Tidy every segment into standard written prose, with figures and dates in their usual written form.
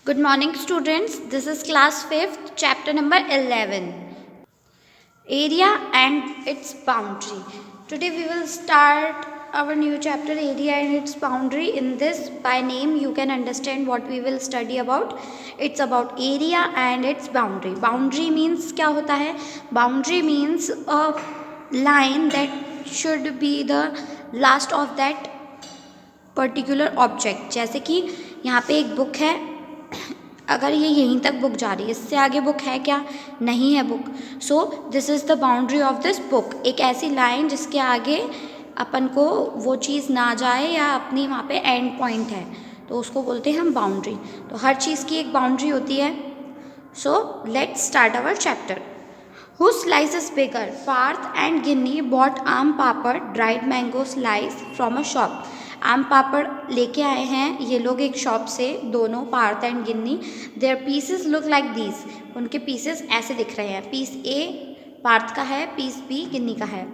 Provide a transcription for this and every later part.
Good morning, students. This is class 5th, chapter number 11, area and its boundary. Today we will start our new chapter, area and its boundary. In this, by name, you can understand what we will study about. It's about area and its boundary. Boundary means क्या होता है? Boundary means a line that should be the last of that particular object. जैसे कि यहाँ पे एक book है, अगर ये यहीं तक बुक जा रही है, इससे आगे बुक है क्या? नहीं है book. So this is the boundary of this book. एक ऐसी लाइन जिसके आगे अपन को वो चीज़ ना जाए या अपनी वहाँ पे एंड पॉइंट है, तो उसको बोलते हैं हम बाउंड्री. तो हर चीज़ की एक बाउंड्री होती है. So let's start our chapter. Whose slice is bigger? Parth and Ginny bought आम पापड़ dried mango slice from a shop. आम पापड़ लेके आए हैं ये लोग एक शॉप से, दोनों Parth and Ginni. Their pieces look like these. उनके पीसेस ऐसे दिख रहे हैं. पीस ए पार्थ का है, पीस बी गिन्नी का है.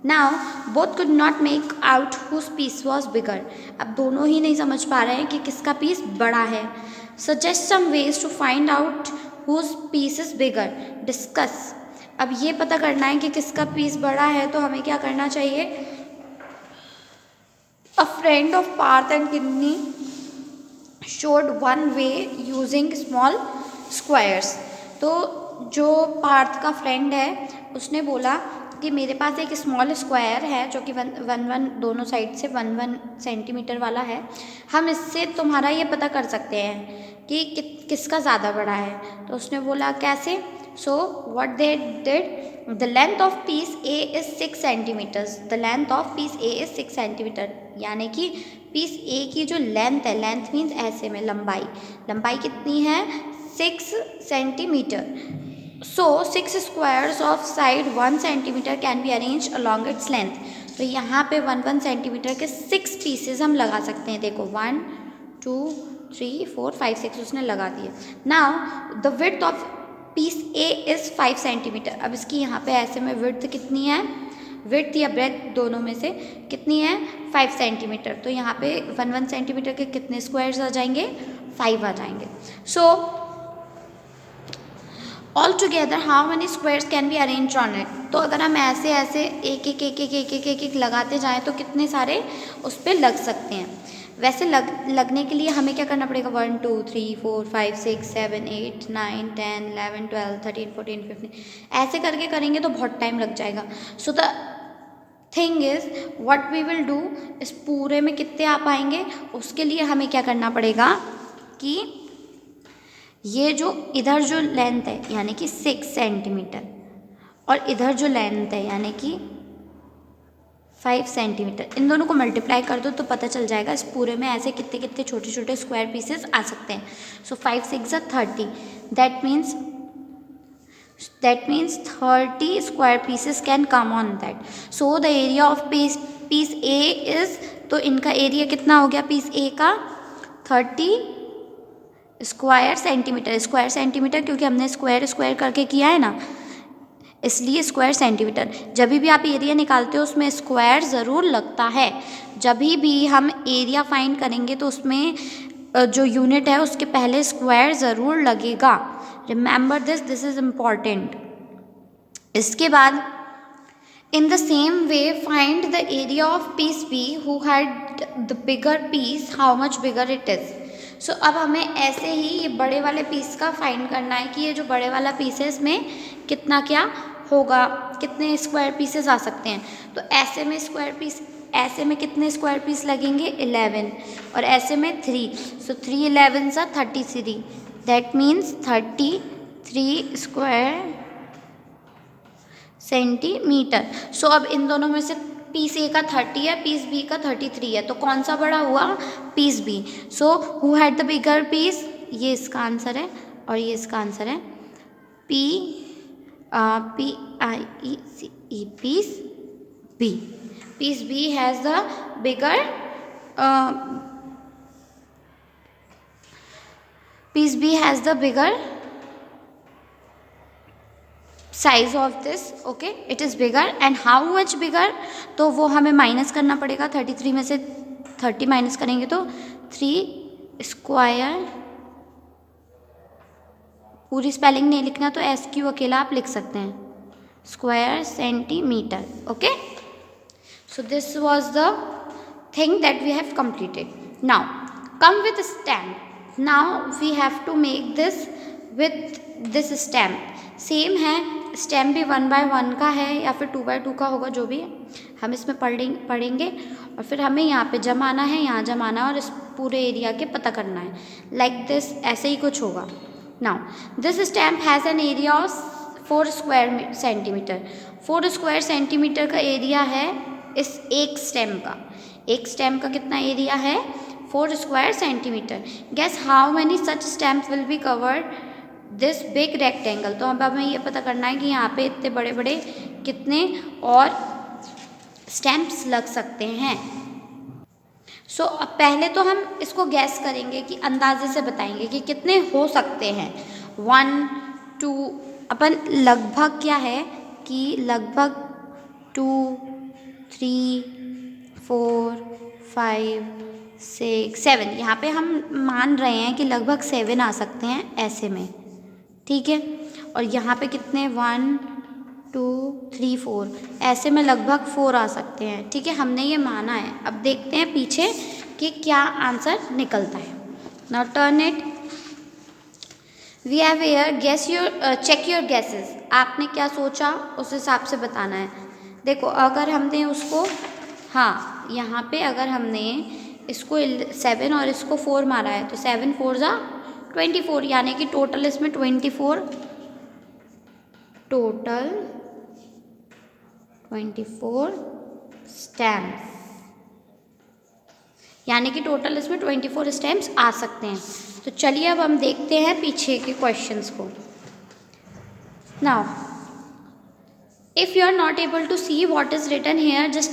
Now both could not make out whose piece was bigger. अब दोनों ही नहीं समझ पा रहे हैं कि किसका पीस बड़ा है. Suggest some ways to find out whose piece is bigger. Discuss. अब ये पता करना है कि किसका पीस बड़ा है, तो हमें क्या करना चाहिए? A friend of Parth and Ginny showed one way using small squares. तो जो पार्थ का फ्रेंड है उसने बोला कि मेरे पास एक स्मॉल स्क्वायर है जो कि वन दोनों साइड से 1 सेंटीमीटर वाला है. हम इससे तुम्हारा ये पता कर सकते हैं कि किसका ज़्यादा बड़ा है. तो उसने बोला कैसे? So what they did, the length of piece A is 6 centimeters. The length of piece A is 6 centimeter. यानी कि पीस A की जो लेंथ है, लेंथ मीन्स ऐसे में लंबाई कितनी है? 6 centimetre. So 6 squares of side 1 centimeter can be arranged along its length. तो यहाँ पे 1 सेंटीमीटर के 6 पीसेस हम लगा सकते हैं. देखो 1 2 3 4 5 6 उसने लगा दिए. Now the width of piece A is 5 centimetre. अब इसकी यहाँ पे ऐसे में विड्थ कितनी है? विड्थ या ब्रेथ दोनों में से कितनी है? 5 सेंटीमीटर. तो यहाँ पे 1 सेंटीमीटर के कितने स्क्वायर्स आ जाएंगे? 5 आ जाएंगे. So all together how many squares can be arrange on it. तो अगर हम ऐसे एक लगाते जाएँ तो कितने सारे उस पर लग सकते हैं. वैसे लगने के लिए हमें क्या करना पड़ेगा? 1 2 3 4 5 6 7 8 9 10 11 12 13 14 15 ऐसे करके करेंगे तो बहुत टाइम लग जाएगा. So the thing is what we will do, इस पूरे में कितने आ पाएंगे उसके लिए हमें क्या करना पड़ेगा कि ये जो इधर जो लेंथ है यानी कि 6 सेंटीमीटर और इधर जो लेंथ है यानी कि 5 सेंटीमीटर, इन दोनों को मल्टीप्लाई कर दो तो पता चल जाएगा इस पूरे में ऐसे कितने कितने छोटे छोटे स्क्वायर पीसेस आ सकते हैं. सो 5 6 30. That means 30 square pieces can come on that. So the area of piece A is, तो इनका एरिया कितना हो गया पीस ए का? 30 स्क्वायर सेंटीमीटर क्योंकि हमने स्क्वायर करके किया है ना, इसलिए स्क्वायर सेंटीमीटर. जब भी आप एरिया निकालते हो उसमें स्क्वायर ज़रूर लगता है. जब भी हम एरिया फाइंड करेंगे तो उसमें जो यूनिट है उसके पहले स्क्वायर ज़रूर लगेगा. Remember this is important. इसके बाद in the same way find the area of piece B who had the bigger piece, how much bigger it is. So अब हमें ऐसे ही ये बड़े वाले पीस का फाइंड करना है कि ये जो बड़े वाला पीस है इसमें कितना क्या होगा, कितने स्क्वायर पीसेस आ सकते हैं. तो ऐसे में कितने स्क्वायर पीस लगेंगे? 11. और ऐसे में 3. सो 3 11 सा 33. That means 33 square centimetre. So अब इन दोनों में से पीस ए का 30 है, पीस बी का 33 है, तो कौन सा बड़ा हुआ? Piece B. So who had the bigger piece, ये इसका आंसर है और ये इसका आंसर है. PIECE, piece B. Piece B has the bigger piece B has the bigger size of this. Okay, it is bigger. And how much bigger, तो वो हमें माइनस करना पड़ेगा. 33 में से 30 माइनस करेंगे तो 3 स्क्वायर पूरी स्पेलिंग नहीं लिखना तो SQ अकेला आप लिख सकते हैं, square centimetre. Okay, so this was the thing that we have completed. Now come with stamp. Now we have to make this with this stamp. Same है, स्टैम्प भी 1/1 का है या फिर 2/2 का होगा, जो भी है हम इसमें पढ़ेंगे. और फिर हमें यहाँ पे जमाना है, यहाँ जमाना है और इस पूरे एरिया के पता करना है. लाइक दिस, ऐसे ही कुछ होगा. Now this stamp has an area of 4 square centimetre. 4 square centimetre का एरिया है इस एक स्टेम का. एक स्टेम का कितना एरिया है? 4 square centimetre. Guess how many such stamp will be covered this big rectangle. तो अब हमें ये पता करना है कि यहाँ पे इतने बड़े बड़े कितने और स्टैम्प्स लग सकते हैं. सो अब पहले तो हम इसको गैस करेंगे कि अंदाजे से बताएंगे कि कितने हो सकते हैं. 1 2, अपन लगभग क्या है कि लगभग 2 3 4 5 6 7, यहाँ पे हम मान रहे हैं कि लगभग 7 आ सकते हैं ऐसे में. ठीक है, और यहाँ पे कितने 1 2 3 4, ऐसे में लगभग 4 आ सकते हैं. ठीक है, हमने ये माना है. अब देखते हैं पीछे कि क्या आंसर निकलता है. Now turn it. We have here guess your check your guesses. आपने क्या सोचा उस हिसाब से बताना है. देखो अगर हमने उसको, हाँ यहाँ पे अगर हमने इसको 7 और इसको 4 मारा है तो 7 4 जा 24, यानी कि टोटल इसमें 24 स्टैम्प्स, यानी कि टोटल इसमें 24 स्टैम्प्स आ सकते हैं. तो चलिए अब हम देखते हैं पीछे के क्वेश्चंस को. Now if you are not able to see what is written here, just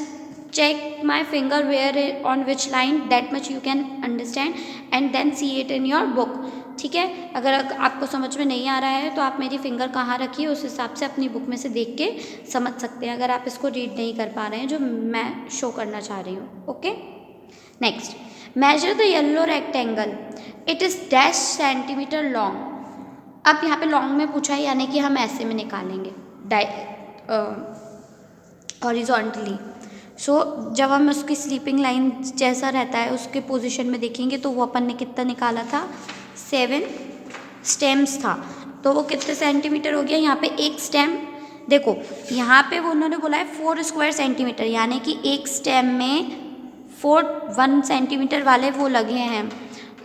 check my finger where on which line, that much you can understand and then see it in your book. ठीक है, अगर आपको समझ में नहीं आ रहा है तो आप मेरी फिंगर कहाँ रखी है उस हिसाब से अपनी बुक में से देख के समझ सकते हैं, अगर आप इसको रीड नहीं कर पा रहे हैं जो मैं शो करना चाह रही हूँ. Okay, next. Measure the yellow rectangle, it is dash centimetre long. अब यहाँ पे लॉन्ग में पूछा है, यानी कि हम ऐसे में निकालेंगे हॉरिजॉन्टली. सो जब हम उसकी स्लीपिंग लाइन जैसा रहता है उसके पोजीशन में देखेंगे तो वो अपन ने कितना निकाला था, 7 स्टेम्स था. तो वो कितने सेंटीमीटर हो गया. यहाँ पे एक स्टेम, देखो यहाँ पे वो उन्होंने बोला है 4 स्क्वायर सेंटीमीटर, यानी कि एक स्टेम में 1 सेंटीमीटर वाले वो लगे हैं,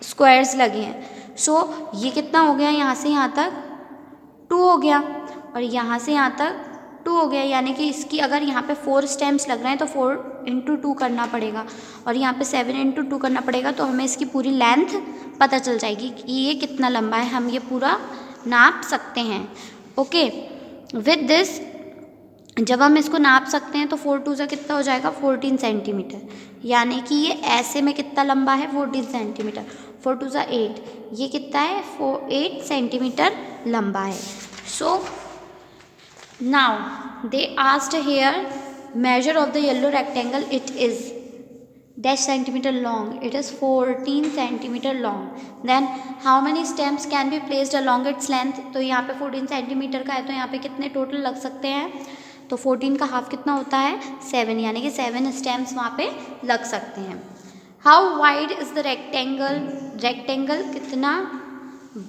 स्क्वायर्स लगे हैं. सो ये कितना हो गया, यहाँ से यहाँ तक 2 हो गया और यहाँ से यहाँ तक 2 हो गया, यानी कि इसकी अगर यहाँ पे 4 स्टेम्स लग रहे हैं तो 4 × 2 करना पड़ेगा और यहाँ पे 7 × 2 करना पड़ेगा. तो हमें इसकी पूरी लेंथ पता चल जाएगी कि ये कितना लंबा है, हम ये पूरा नाप सकते हैं. ओके, विद दिस जब हम इसको नाप सकते हैं तो 4 2 से कितना हो जाएगा, 14 सेंटीमीटर, यानी कि ये ऐसे में कितना लंबा है, 14 सेंटीमीटर. 4 2 8, ये कितना है, 8 सेंटीमीटर लंबा है. सो now they asked here measure of the yellow rectangle, it is dash centimeter long, it is 14 centimeter long. Then how many stems can be placed along its length. तो यहाँ पे 14 सेंटीमीटर का है तो यहाँ पे कितने टोटल लग सकते हैं, तो 14 का हाफ कितना होता है, 7, यानी कि 7 स्टेम्स वहाँ पे लग सकते हैं. How wide is the rectangle, rectangle कितना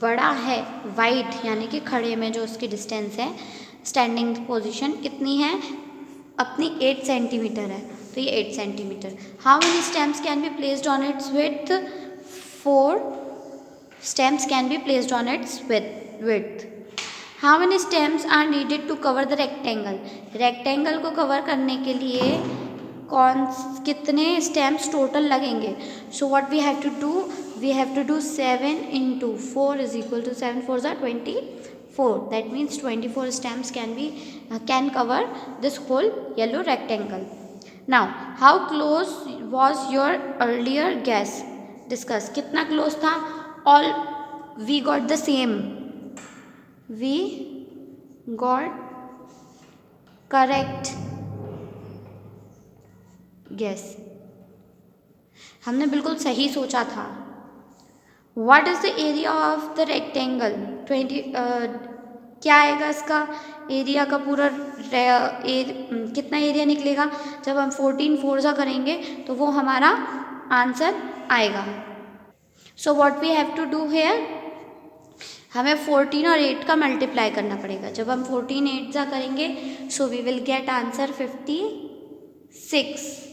बड़ा है, वाइड यानी कि खड़े में जो उसकी डिस्टेंस है, स्टैंडिंग पोजीशन कितनी है अपनी, 8 सेंटीमीटर है, तो ये 8 centimetre. How many stamps can be placed on its width, 4 stamps can be placed on its width. How many stamps are needed to cover the rectangle, rectangle को cover करने के लिए कितने स्टेम्स टोटल लगेंगे. So what we have to do, we have to do 7 × 4 is equal to 7 4 are 24. That means 24 stems can cover this whole yellow rectangle. Now how close was your earlier guess, discuss. कितना close था, all we got the same, we got correct guess. हमने बिल्कुल सही सोचा था. What is the area of the rectangle 20 क्या आएगा इसका एरिया का पूरा कितना एरिया निकलेगा जब हम 14 फोर सा करेंगे तो वो हमारा आंसर आएगा। So what we have to do here, हमें 14 और 8 का मल्टीप्लाई करना पड़ेगा। जब हम 14 8 सा करेंगे so we will get answer 56।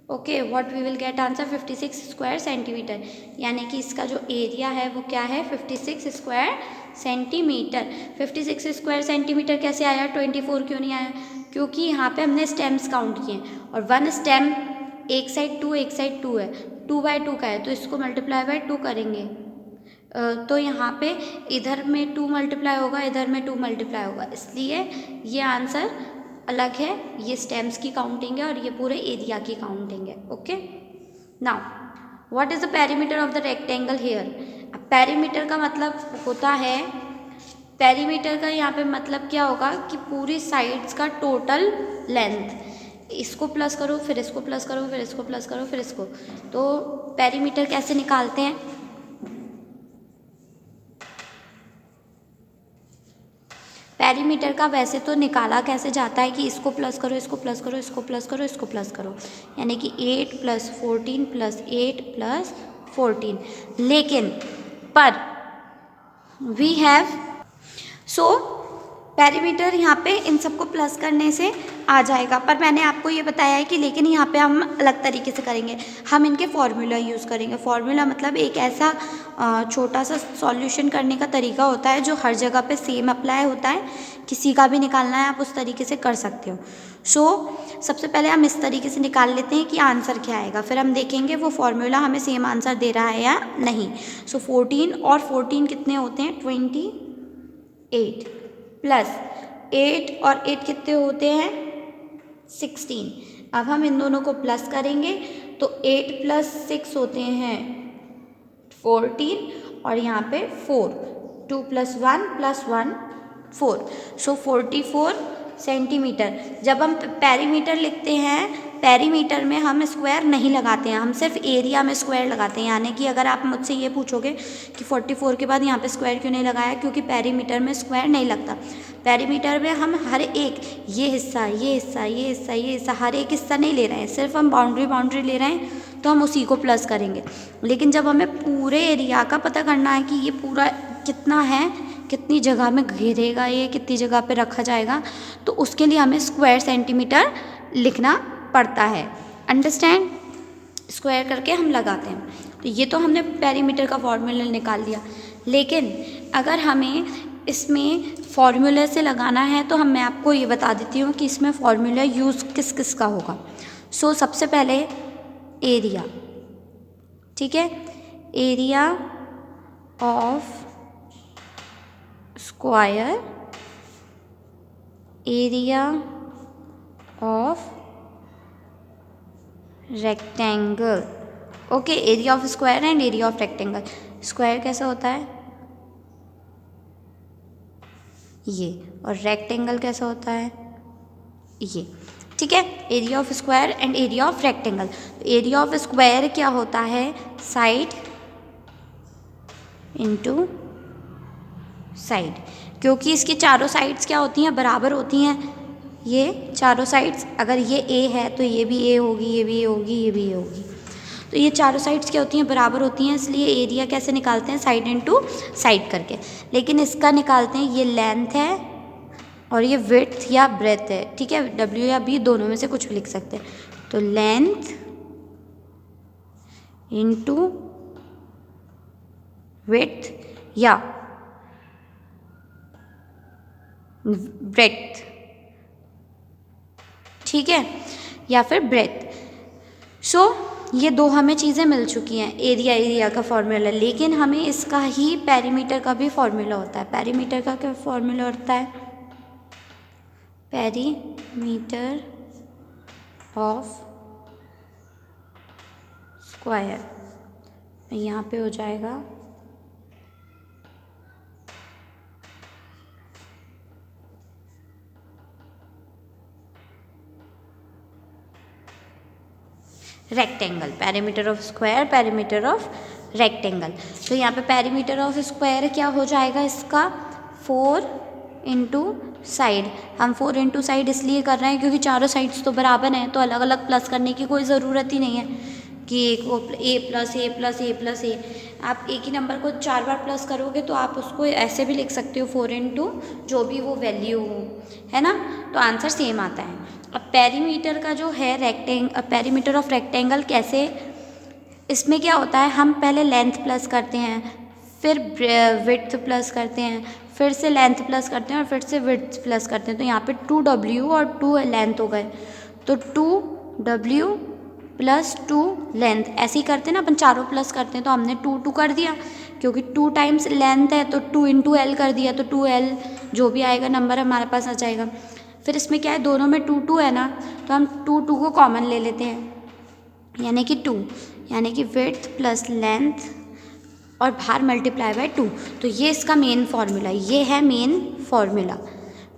Okay, what we will get answer 56 square centimetre, यानी कि इसका जो एरिया है वो क्या है 56 स्क्वायर सेंटीमीटर। 56 स्क्वायर सेंटीमीटर कैसे आया, 24 क्यों नहीं आया, क्योंकि यहाँ पे हमने स्टेम्स काउंट किए हैं और वन स्टेम एक साइड 2 एक साइड 2 है, 2/2 का है तो इसको मल्टीप्लाई बाय 2 करेंगे तो यहाँ पे इधर में 2 मल्टीप्लाई होगा, इधर में 2 मल्टीप्लाई होगा, इसलिए ये आंसर अलग है। ये स्टेम्स की काउंटिंग है और ये पूरे एरिया की काउंटिंग है। Okay, now what is the perimeter of the rectangle here. अब पेरीमीटर का मतलब होता है, पेरीमीटर का यहाँ पे मतलब क्या होगा कि पूरी साइड्स का टोटल लेंथ, इसको प्लस करो फिर इसको प्लस करो फिर इसको प्लस करो फिर इसको, तो पेरीमीटर कैसे निकालते हैं, पेरीमीटर का वैसे तो निकाला कैसे जाता है कि इसको प्लस करो इसको प्लस करो इसको प्लस करो इसको प्लस करो, यानी कि 8 + 14 + 8 + 14, लेकिन पर वी हैव सो पेरीमीटर यहाँ पे इन सबको प्लस करने से आ जाएगा, पर मैंने आपको ये बताया है कि लेकिन यहाँ पे हम अलग तरीके से करेंगे, हम इनके फॉर्मूला यूज़ करेंगे। फॉर्मूला मतलब एक ऐसा छोटा सा सॉल्यूशन करने का तरीका होता है जो हर जगह पे सेम अप्लाई होता है, किसी का भी निकालना है आप उस तरीके से कर सकते हो। सबसे पहले हम इस तरीके से निकाल लेते हैं कि आंसर क्या आएगा, फिर हम देखेंगे वो फॉर्मूला हमें सेम आंसर दे रहा है या नहीं। 14 और 14 कितने होते हैं 28 प्लस 8 और 8 कितने होते हैं 16। अब हम इन दोनों को प्लस करेंगे तो 8 + 6 होते हैं 14 और यहाँ पे 4, 2 + 1 + 1 4, सो 44 सेंटीमीटर। जब हम पेरीमीटर लिखते हैं, पेरीमीटर में हम स्क्वायर नहीं लगाते हैं, हम सिर्फ एरिया में स्क्वायर लगाते हैं, यानी कि अगर आप मुझसे ये पूछोगे कि 44 के बाद यहाँ पे स्क्वायर क्यों नहीं लगाया, क्योंकि पेरीमीटर में स्क्वायर नहीं लगता। पेरीमीटर में हम हर एक ये हिस्सा ये हिस्सा ये हिस्सा ये हिस्सा हर एक हिस्सा नहीं ले रहे हैं, सिर्फ हम बाउंड्री ले रहे हैं तो हम उसी को प्लस करेंगे। लेकिन जब हमें पूरे एरिया का पता करना है कि ये पूरा कितना है, कितनी जगह में घेरेगा, ये कितनी जगह पे रखा जाएगा, तो उसके लिए हमें स्क्वायर सेंटीमीटर लिखना पड़ता है। अंडरस्टैंड, स्क्वायर करके हम लगाते हैं। तो ये तो हमने पेरीमीटर का फॉर्मूला निकाल लिया, लेकिन अगर हमें इसमें फॉर्मूले से लगाना है तो मैं आपको ये बता देती हूँ कि इसमें फॉर्मूला यूज़ किस किस का होगा। सबसे पहले एरिया, ठीक है, area of square, area of rectangle. Okay, area of square and area of rectangle. Square कैसा होता है ये, और रेक्टेंगल कैसा होता है ये, ठीक है। Area of square and area of rectangle. Area of square क्या होता है, साइड इनटू साइड, क्योंकि इसकी चारों साइड्स क्या होती हैं, बराबर होती हैं। ये चारों साइड्स, अगर ये ए है तो ये भी ए होगी, ये भी ए होगी, ये भी ए होगी, तो ये चारों साइड्स क्या होती हैं, बराबर होती हैं, इसलिए एरिया कैसे निकालते हैं, साइड इनटू साइड करके। लेकिन इसका निकालते हैं, ये लेंथ है और ये विड्थ या ब्रेथ है, ठीक है, W या B दोनों में से कुछ भी लिख सकते हैं। तो लेंथ इनटू विड्थ या ब्रेथ, ठीक है, या फिर ब्रेथ। ये दो हमें चीज़ें मिल चुकी हैं, एरिया का फॉर्मूला, लेकिन हमें इसका ही पेरीमीटर का भी फॉर्मूला होता है। पेरीमीटर का क्या फॉर्मूला होता है, पेरीमीटर ऑफ स्क्वायर, यहाँ पे हो जाएगा rectangle, perimeter of square, perimeter of rectangle. तो यहाँ पे पेरीमीटर ऑफ स्क्वायर क्या हो जाएगा इसका 4 इंटू साइड। हम 4 इंटू साइड इसलिए कर रहे हैं क्योंकि चारों साइड्स तो बराबर हैं, तो अलग अलग प्लस करने की कोई ज़रूरत ही नहीं है कि एक वो ए प्लस ए प्लस ए प्लस ए। आप एक ही नंबर को 4 बार प्लस करोगे तो आप उसको ऐसे भी लिख सकते हो 4 इंटू जो भी वो वैल्यू हो, है ना, तो आंसर सेम आता है। अब पेरीमीटर का जो है पेरीमीटर ऑफ रेक्टेंगल कैसे, इसमें क्या होता है, हम पहले लेंथ प्लस करते हैं, फिर विड्थ प्लस करते हैं, फिर से लेंथ प्लस करते हैं और फिर से विड्थ प्लस करते हैं। तो यहाँ पे 2w और 2 लेंथ हो गए, तो 2w प्लस 2 लेंथ ऐसे ही करते हैं ना, अपन चारों प्लस करते हैं। तो हमने 2 कर दिया क्योंकि 2 टाइम्स लेंथ है, तो 2 इंटू एल कर दिया, तो 2l जो भी आएगा नंबर हमारे पास आ जाएगा। फिर इसमें क्या है, दोनों में 2 है ना, तो हम 2 को कॉमन ले लेते हैं, यानी कि 2, यानी कि विड्थ प्लस लेंथ और बाहर मल्टीप्लाई बाय 2। तो ये इसका मेन फार्मूला, ये है main formula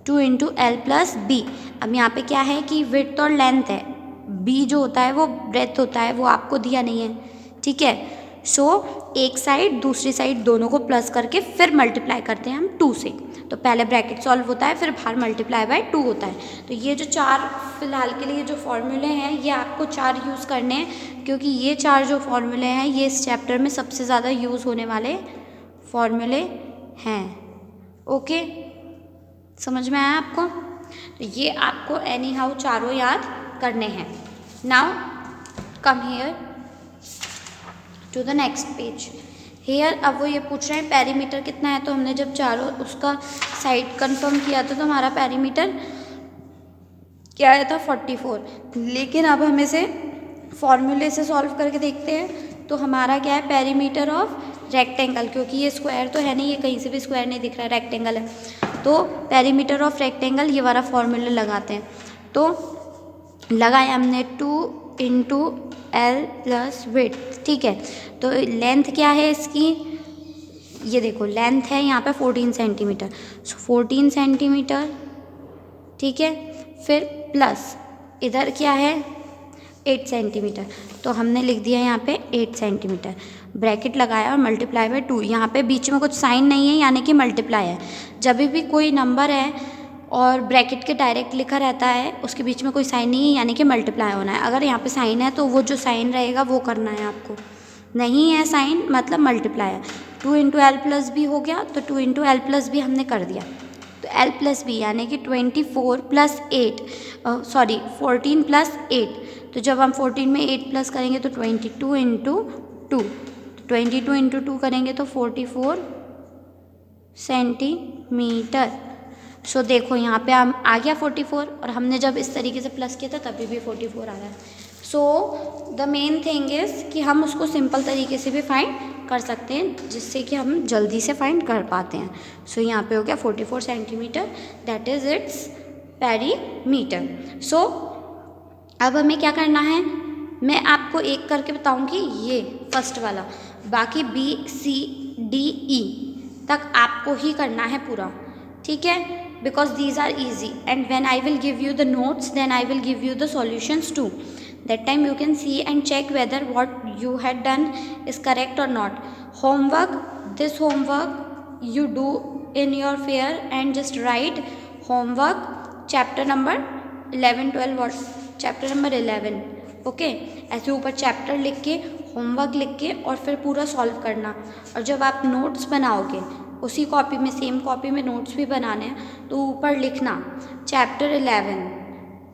2 into L plus B. अब यहाँ पे क्या है कि विड्थ और लेंथ है, बी जो होता है वो ब्रेथ होता है, वो आपको दिया नहीं है, ठीक है। सो एक साइड दूसरी साइड दोनों को प्लस करके फिर मल्टीप्लाई करते हैं हम 2 से। तो पहले ब्रैकेट सॉल्व होता है, फिर बाहर मल्टीप्लाई बाय 2 होता है। तो ये जो 4 फिलहाल के लिए जो फॉर्मूले हैं ये आपको 4 यूज़ करने हैं, क्योंकि ये 4 जो फॉर्मूले हैं ये इस चैप्टर में सबसे ज़्यादा यूज़ होने वाले फॉर्मूले हैं। ओके, समझ में आया आपको? तो ये आपको एनी हाउ चारों याद करने हैं। Now come here to the next page. Here अब वो ये पूछ रहे हैं पेरीमीटर कितना है, तो हमने जब चारों उसका साइड कंफर्म किया था तो हमारा पेरीमीटर क्या आया था 44। लेकिन अब हम इसे फॉर्मूले से सॉल्व करके देखते हैं, तो हमारा क्या है पेरीमीटर ऑफ रेक्टेंगल, क्योंकि ये स्क्वायर तो है नहीं, ये कहीं से भी स्क्वायर नहीं दिख रहा है, रेक्टेंगल है। तो पेरीमीटर ऑफ रेक्टेंगल ये वाला फॉर्मूला लगाते हैं। तो लगाया हमने 2 इंटू एल प्लस विड्थ, ठीक है। तो लेंथ क्या है इसकी, ये देखो लेंथ है यहाँ पे 14 सेंटीमीटर, सो 14 सेंटीमीटर, ठीक है। फिर प्लस इधर क्या है 8 सेंटीमीटर, तो हमने लिख दिया यहाँ पे 8 सेंटीमीटर, ब्रैकेट लगाया और मल्टीप्लाई बाय 2। यहाँ पे बीच में कुछ साइन नहीं है, यानी कि मल्टीप्लाई है। जब भी कोई नंबर है और ब्रैकेट के डायरेक्ट लिखा रहता है, उसके बीच में कोई साइन नहीं है, यानी कि मल्टीप्लाई होना है। अगर यहाँ पे साइन है तो वो जो साइन रहेगा वो करना है आपको, नहीं है साइन मतलब मल्टीप्लाई है। 2 इंटू एल प्लस बी हो गया, तो 2 इंटू एल प्लस बी हमने कर दिया, तो एल प्लस बी यानी कि 24 प्लस 8 सॉरी 14 प्लस 8। तो जब हम 14 में 8 प्लस करेंगे तो 22 इंटू 2, 22 इंटू 2 करेंगे तो 44 सेंटीमीटर। सो देखो यहाँ पे हम आ गया 44, और हमने जब इस तरीके से प्लस किया था तभी भी 44 आ रहा है। So the main thing is कि हम उसको सिंपल तरीके से भी फाइंड कर सकते हैं, जिससे कि हम जल्दी से फाइंड कर पाते हैं। सो यहाँ पे हो गया 44 centimetre, that is its perimeter. So अब हमें क्या करना है, मैं आपको एक करके बताऊंगी, ये फर्स्ट वाला, बाकी बी सी डी ई तक आपको ही करना है पूरा, ठीक है, because these are easy, and when I will give you the notes then I will give you the solutions too. That time you can see and check whether what you had done is correct or not. Homework, this homework you do in your fair and just write homework chapter number 11 12 or chapter number 11, okay. ऐसे ऊपर chapter लिख के homework लिख के और फिर पूरा solve करना। और जब आप नोट्स बनाओगे उसी कॉपी में, सेम कॉपी में नोट्स भी बनाने हैं, तो ऊपर लिखना चैप्टर 11,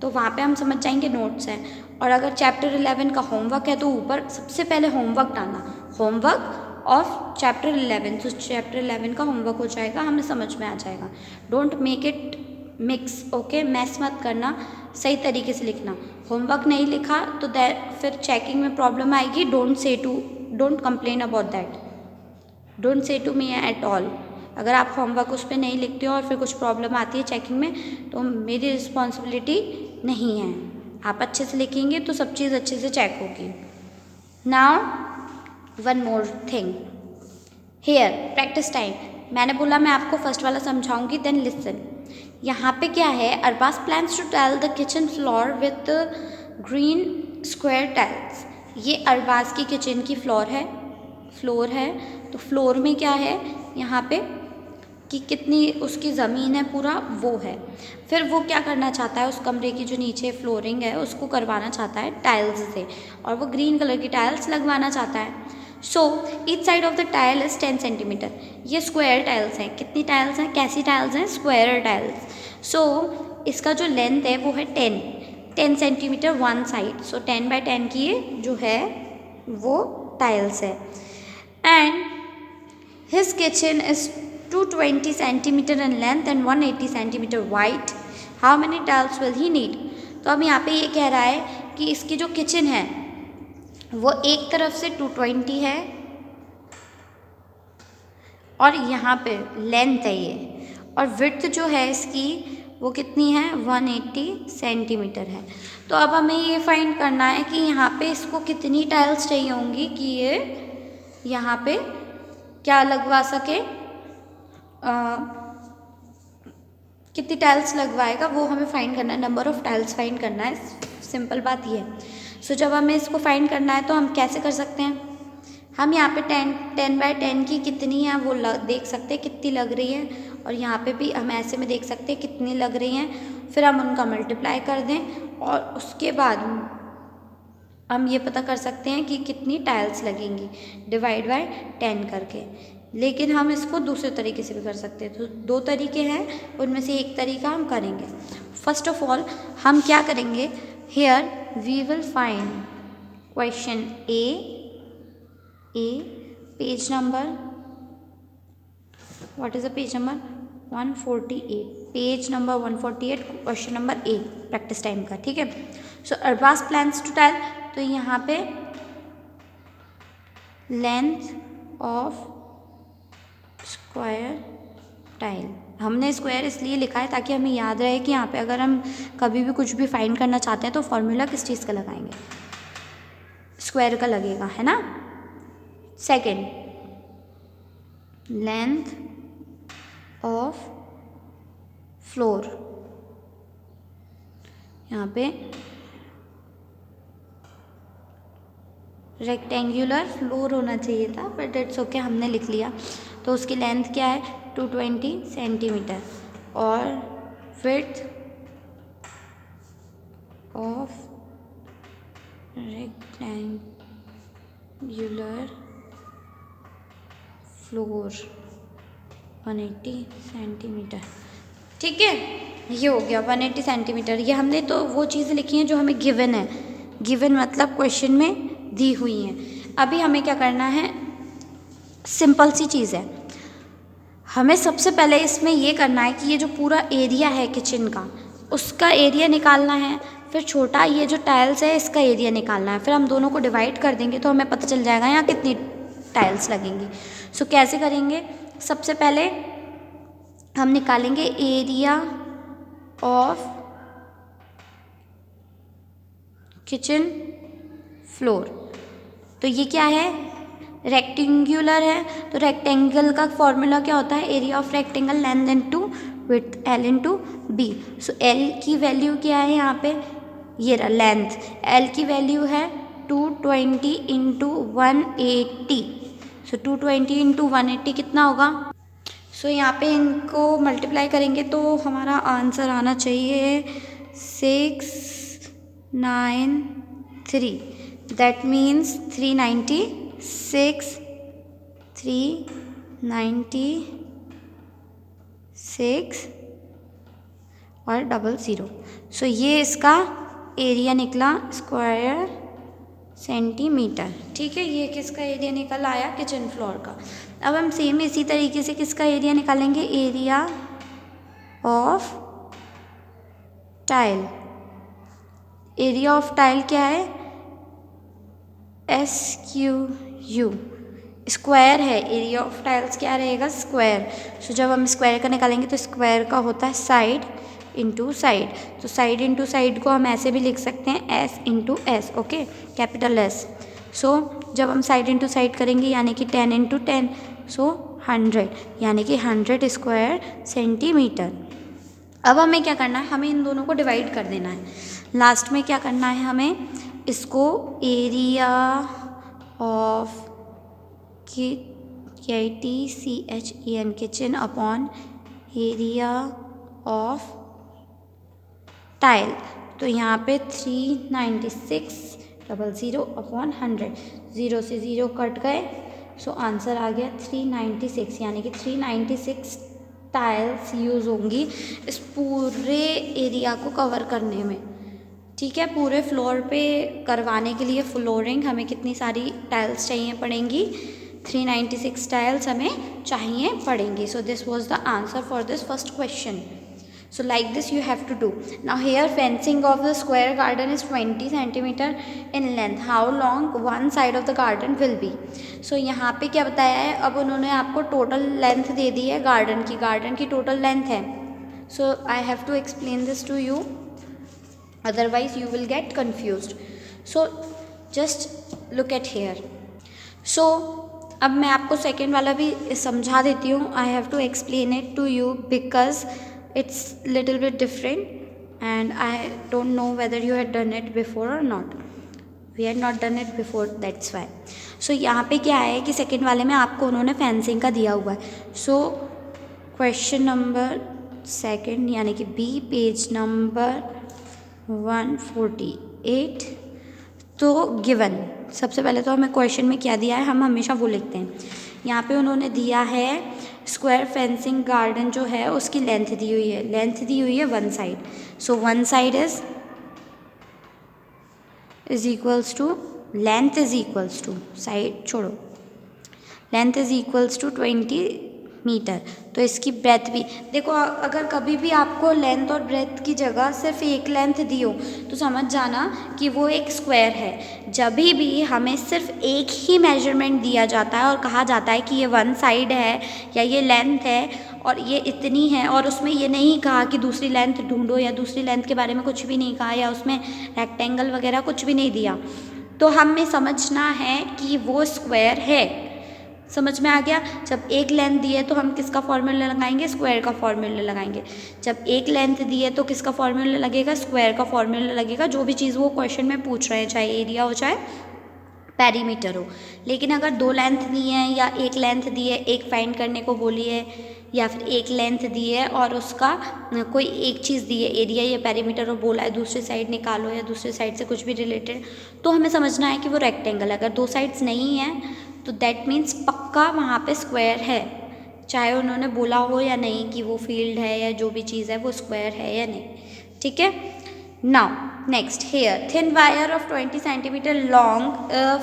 तो वहाँ पे हम समझ जाएंगे नोट्स हैं। और अगर चैप्टर 11 का होमवर्क है तो ऊपर सबसे पहले होमवर्क डालना, होमवर्क ऑफ चैप्टर 11, तो चैप्टर 11 का होमवर्क हो जाएगा, हमें समझ में आ जाएगा। Don't make it mix, okay, mess मत करना, सही तरीके से लिखना। होमवर्क नहीं लिखा तो फिर चेकिंग में प्रॉब्लम आएगी। Don't complain about that, don't say to me at all. अगर आप होमवर्क उस पर नहीं लिखते हो और फिर कुछ प्रॉब्लम आती है चेकिंग में, तो मेरी रिस्पॉन्सिबिलिटी नहीं है। आप अच्छे से लिखेंगे तो सब चीज़ अच्छे से चेक होगी। Now one more thing here, practice time. मैंने बोला मैं आपको फर्स्ट वाला समझाऊंगी, देन लिसन। यहाँ पे क्या है, Arbaaz plans to tile the kitchen floor with green square tiles. ये अरबाज की किचन की फ्लोर है, फ्लोर है, तो फ्लोर में क्या है यहाँ पे कि कितनी उसकी ज़मीन है पूरा वो है। फिर वो क्या करना चाहता है, उस कमरे की जो नीचे फ्लोरिंग है उसको करवाना चाहता है टाइल्स से, और वो ग्रीन कलर की टाइल्स लगवाना चाहता है। So each side of the tile is 10 centimetre. ये स्क्वायर टाइल्स हैं। कितनी टाइल्स हैं, कैसी टाइल्स हैं, स्क्वायर टाइल्स। सो इसका जो लेंथ है वो है 10 सेंटीमीटर वन साइड। सो 10x10 की ये जो है वो टाइल्स है। And his kitchen is 220 centimetre in length and 180 centimetre wide. How many tiles will he need. तो अब यहाँ पे ये कह रहा है कि इसकी जो किचन है वो एक तरफ से 220 है और यहाँ पे लेंथ है ये, और विड्थ जो है इसकी वो कितनी है, 180 सेंटीमीटर है। तो अब हमें ये फाइंड करना है कि यहाँ पे इसको कितनी टाइल्स चाहिए होंगी कि ये यहाँ पे क्या लगवा सके, कितनी टाइल्स लगवाएगा वो हमें फाइंड करना है। नंबर ऑफ टाइल्स फाइंड करना है, सिंपल बात ये है। सो जब हमें इसको फाइंड करना है तो हम कैसे कर सकते हैं, हम यहाँ पे 10x10 की कितनी है वो देख सकते हैं कितनी लग रही है, और यहाँ पे भी हम ऐसे में देख सकते हैं कितनी लग रही हैं। फिर हम उनका मल्टीप्लाई कर दें और उसके बाद हम ये पता कर सकते हैं कि कितनी टाइल्स लगेंगी, डिवाइड बाय 10 करके। लेकिन हम इसको दूसरे तरीके से भी कर सकते हैं। तो दो तरीके हैं, उनमें से एक तरीका हम करेंगे। फर्स्ट ऑफ ऑल हम क्या करेंगे, here we will find question a page number, what is the page number, 148, page number 148, question number a practice time का, ठीक है। So Arbaaz plans to tile, तो यहाँ पे लेंथ ऑफ स्क्वायर टाइल, हमने स्क्वायर इसलिए लिखा है ताकि हमें याद रहे कि यहाँ पे अगर हम कभी भी कुछ भी फाइंड करना चाहते हैं तो फॉर्मूला किस चीज़ का लगाएंगे, स्क्वायर का लगेगा, है ना। सेकेंड, लेंथ ऑफ फ्लोर, यहाँ पे रेक्टेंगुलर फ्लोर होना चाहिए था बट इट्स ओके, हमने लिख लिया। तो उसकी लेंथ क्या है, 220 सेंटीमीटर, और width of rectangular floor 180 centimetre, ठीक है। ये हो गया 180 सेंटीमीटर। ये हमने तो वो चीज़ें लिखी हैं जो हमें गिवन है, गिवन मतलब क्वेश्चन में दी हुई हैं। अभी हमें क्या करना है, सिंपल सी चीज़ है, हमें सबसे पहले इसमें ये करना है कि ये जो पूरा एरिया है किचन का उसका एरिया निकालना है। फिर छोटा ये जो टाइल्स है इसका एरिया निकालना है। फिर हम दोनों को डिवाइड कर देंगे तो हमें पता चल जाएगा यहाँ कितनी टाइल्स लगेंगी। सो कैसे करेंगे, सबसे पहले हम निकालेंगे एरिया ऑफ किचन फ्लोर। तो ये क्या है, रेक्टेंगुलर है, तो रेक्टेंगल का फॉर्मूला क्या होता है, area of rectangle length into width, L into B. So L की वैल्यू क्या है यहाँ पे, ये रहा लेंथ, एल की वैल्यू है 220 इंटू 180। सो 220 इंटू 180 कितना होगा। सो यहाँ पे इनको मल्टीप्लाई करेंगे तो हमारा आंसर आना चाहिए 693, दैट मीन्स 396 और 00। सो ये इसका एरिया निकला स्क्वायर सेंटीमीटर, ठीक है। ये किसका एरिया निकल आया, किचन फ्लोर का। अब हम सेम इसी तरीके से किसका एरिया निकालेंगे, area of tile. Area of tile क्या है, SQU, स्क्वायर है, एरिया ऑफ टाइल्स क्या रहेगा, स्क्वायर। सो जब हम स्क्वायर का निकालेंगे तो स्क्वायर का होता है साइड इंटू साइड। तो साइड इंटू साइड को हम ऐसे भी लिख सकते हैं, S into S, okay, capital S। सो जब हम साइड इंटू साइड करेंगे यानी कि 10 इंटू 10, सो 100, यानी कि 100 स्क्वायर सेंटीमीटर। अब हमें क्या करना है, हमें इन दोनों को डिवाइड कर देना है। लास्ट में क्या करना है, हमें इसको area of KITCHEN kitchen upon area of tile. तो यहाँ पे 396,000 अपॉन 100, 0 से 0 कट गए, सो आंसर आ गया 396, यानी कि 396 टाइल्स यूज़ होंगी इस पूरे एरिया को कवर करने में। ठीक है, पूरे फ्लोर पे करवाने के लिए फ्लोरिंग हमें कितनी सारी टाइल्स चाहिए पड़ेंगी, 396 टाइल्स हमें चाहिए पड़ेंगी। So this was the answer for this first question. So like this you have to do. Now here fencing of the square garden is 20 centimeter in length. How long one side of the garden will be? So यहाँ पे क्या बताया है, अब उन्होंने आपको total length दे दी है garden की टोटल लेंथ है. So I have to explain this to you, otherwise you will get confused. So just look at here. So अब मैं आपको सेकेंड वाला भी समझा देती हूँ. I have to explain it to you because it's little bit different and I don't know whether you had done it before or not. We had not done it before, that's why. So यहाँ पे क्या है कि second वाले में आपको उन्होंने fencing का दिया हुआ है. सो क्वेश्चन नंबर सेकेंड यानी कि बी, पेज नंबर 148. तो गिवन, सबसे पहले तो हमें क्वेश्चन में क्या दिया है, हम हमेशा वो लिखते हैं. यहाँ पे उन्होंने दिया है स्क्वायर फेंसिंग गार्डन जो है उसकी लेंथ दी हुई है, one side. So one side is equals to length is equals to side छोड़ो, length is equals to 20 metre. तो इसकी ब्रेथ भी देखो, अगर कभी भी आपको लेंथ और ब्रेथ की जगह सिर्फ एक लेंथ दी हो तो समझ जाना कि वो एक स्क्वायर है. जब भी हमें सिर्फ एक ही मेजरमेंट दिया जाता है और कहा जाता है कि ये वन साइड है या ये लेंथ है और ये इतनी है, और उसमें ये नहीं कहा कि दूसरी लेंथ ढूंढो या दूसरी लेंथ के बारे में कुछ भी नहीं कहा या उसमें रेक्टेंगल वगैरह कुछ भी नहीं दिया, तो हमें समझना है कि वो स्क्वायर है. समझ में आ गया. जब एक लेंथ दी है तो हम किसका फॉर्मूला लगाएंगे, स्क्वायर का फॉर्मूला लगाएंगे. जब एक लेंथ दी है तो किसका फॉर्मूला लगेगा, स्क्वायर का फॉर्मूला लगेगा. जो भी चीज़ वो क्वेश्चन में पूछ रहे हैं, चाहे एरिया हो चाहे पेरीमीटर हो. लेकिन अगर दो लेंथ दी है या एक लेंथ दी है, एक फाइंड करने को बोली है, या फिर एक लेंथ दी है और उसका कोई एक चीज़ दी है, एरिया या पेरीमीटर, और बोला है दूसरी साइड निकालो या दूसरी साइड से कुछ भी रिलेटेड, तो हमें समझना है कि वो रेक्टेंगल. अगर दो साइड्स नहीं है तो दैट मीन्स पक्का वहाँ पे स्क्वायर है, चाहे उन्होंने बोला हो या नहीं कि वो फील्ड है या जो भी चीज़ है वो स्क्वायर है या नहीं. ठीक है. Now next here thin wire of 20 centimetre long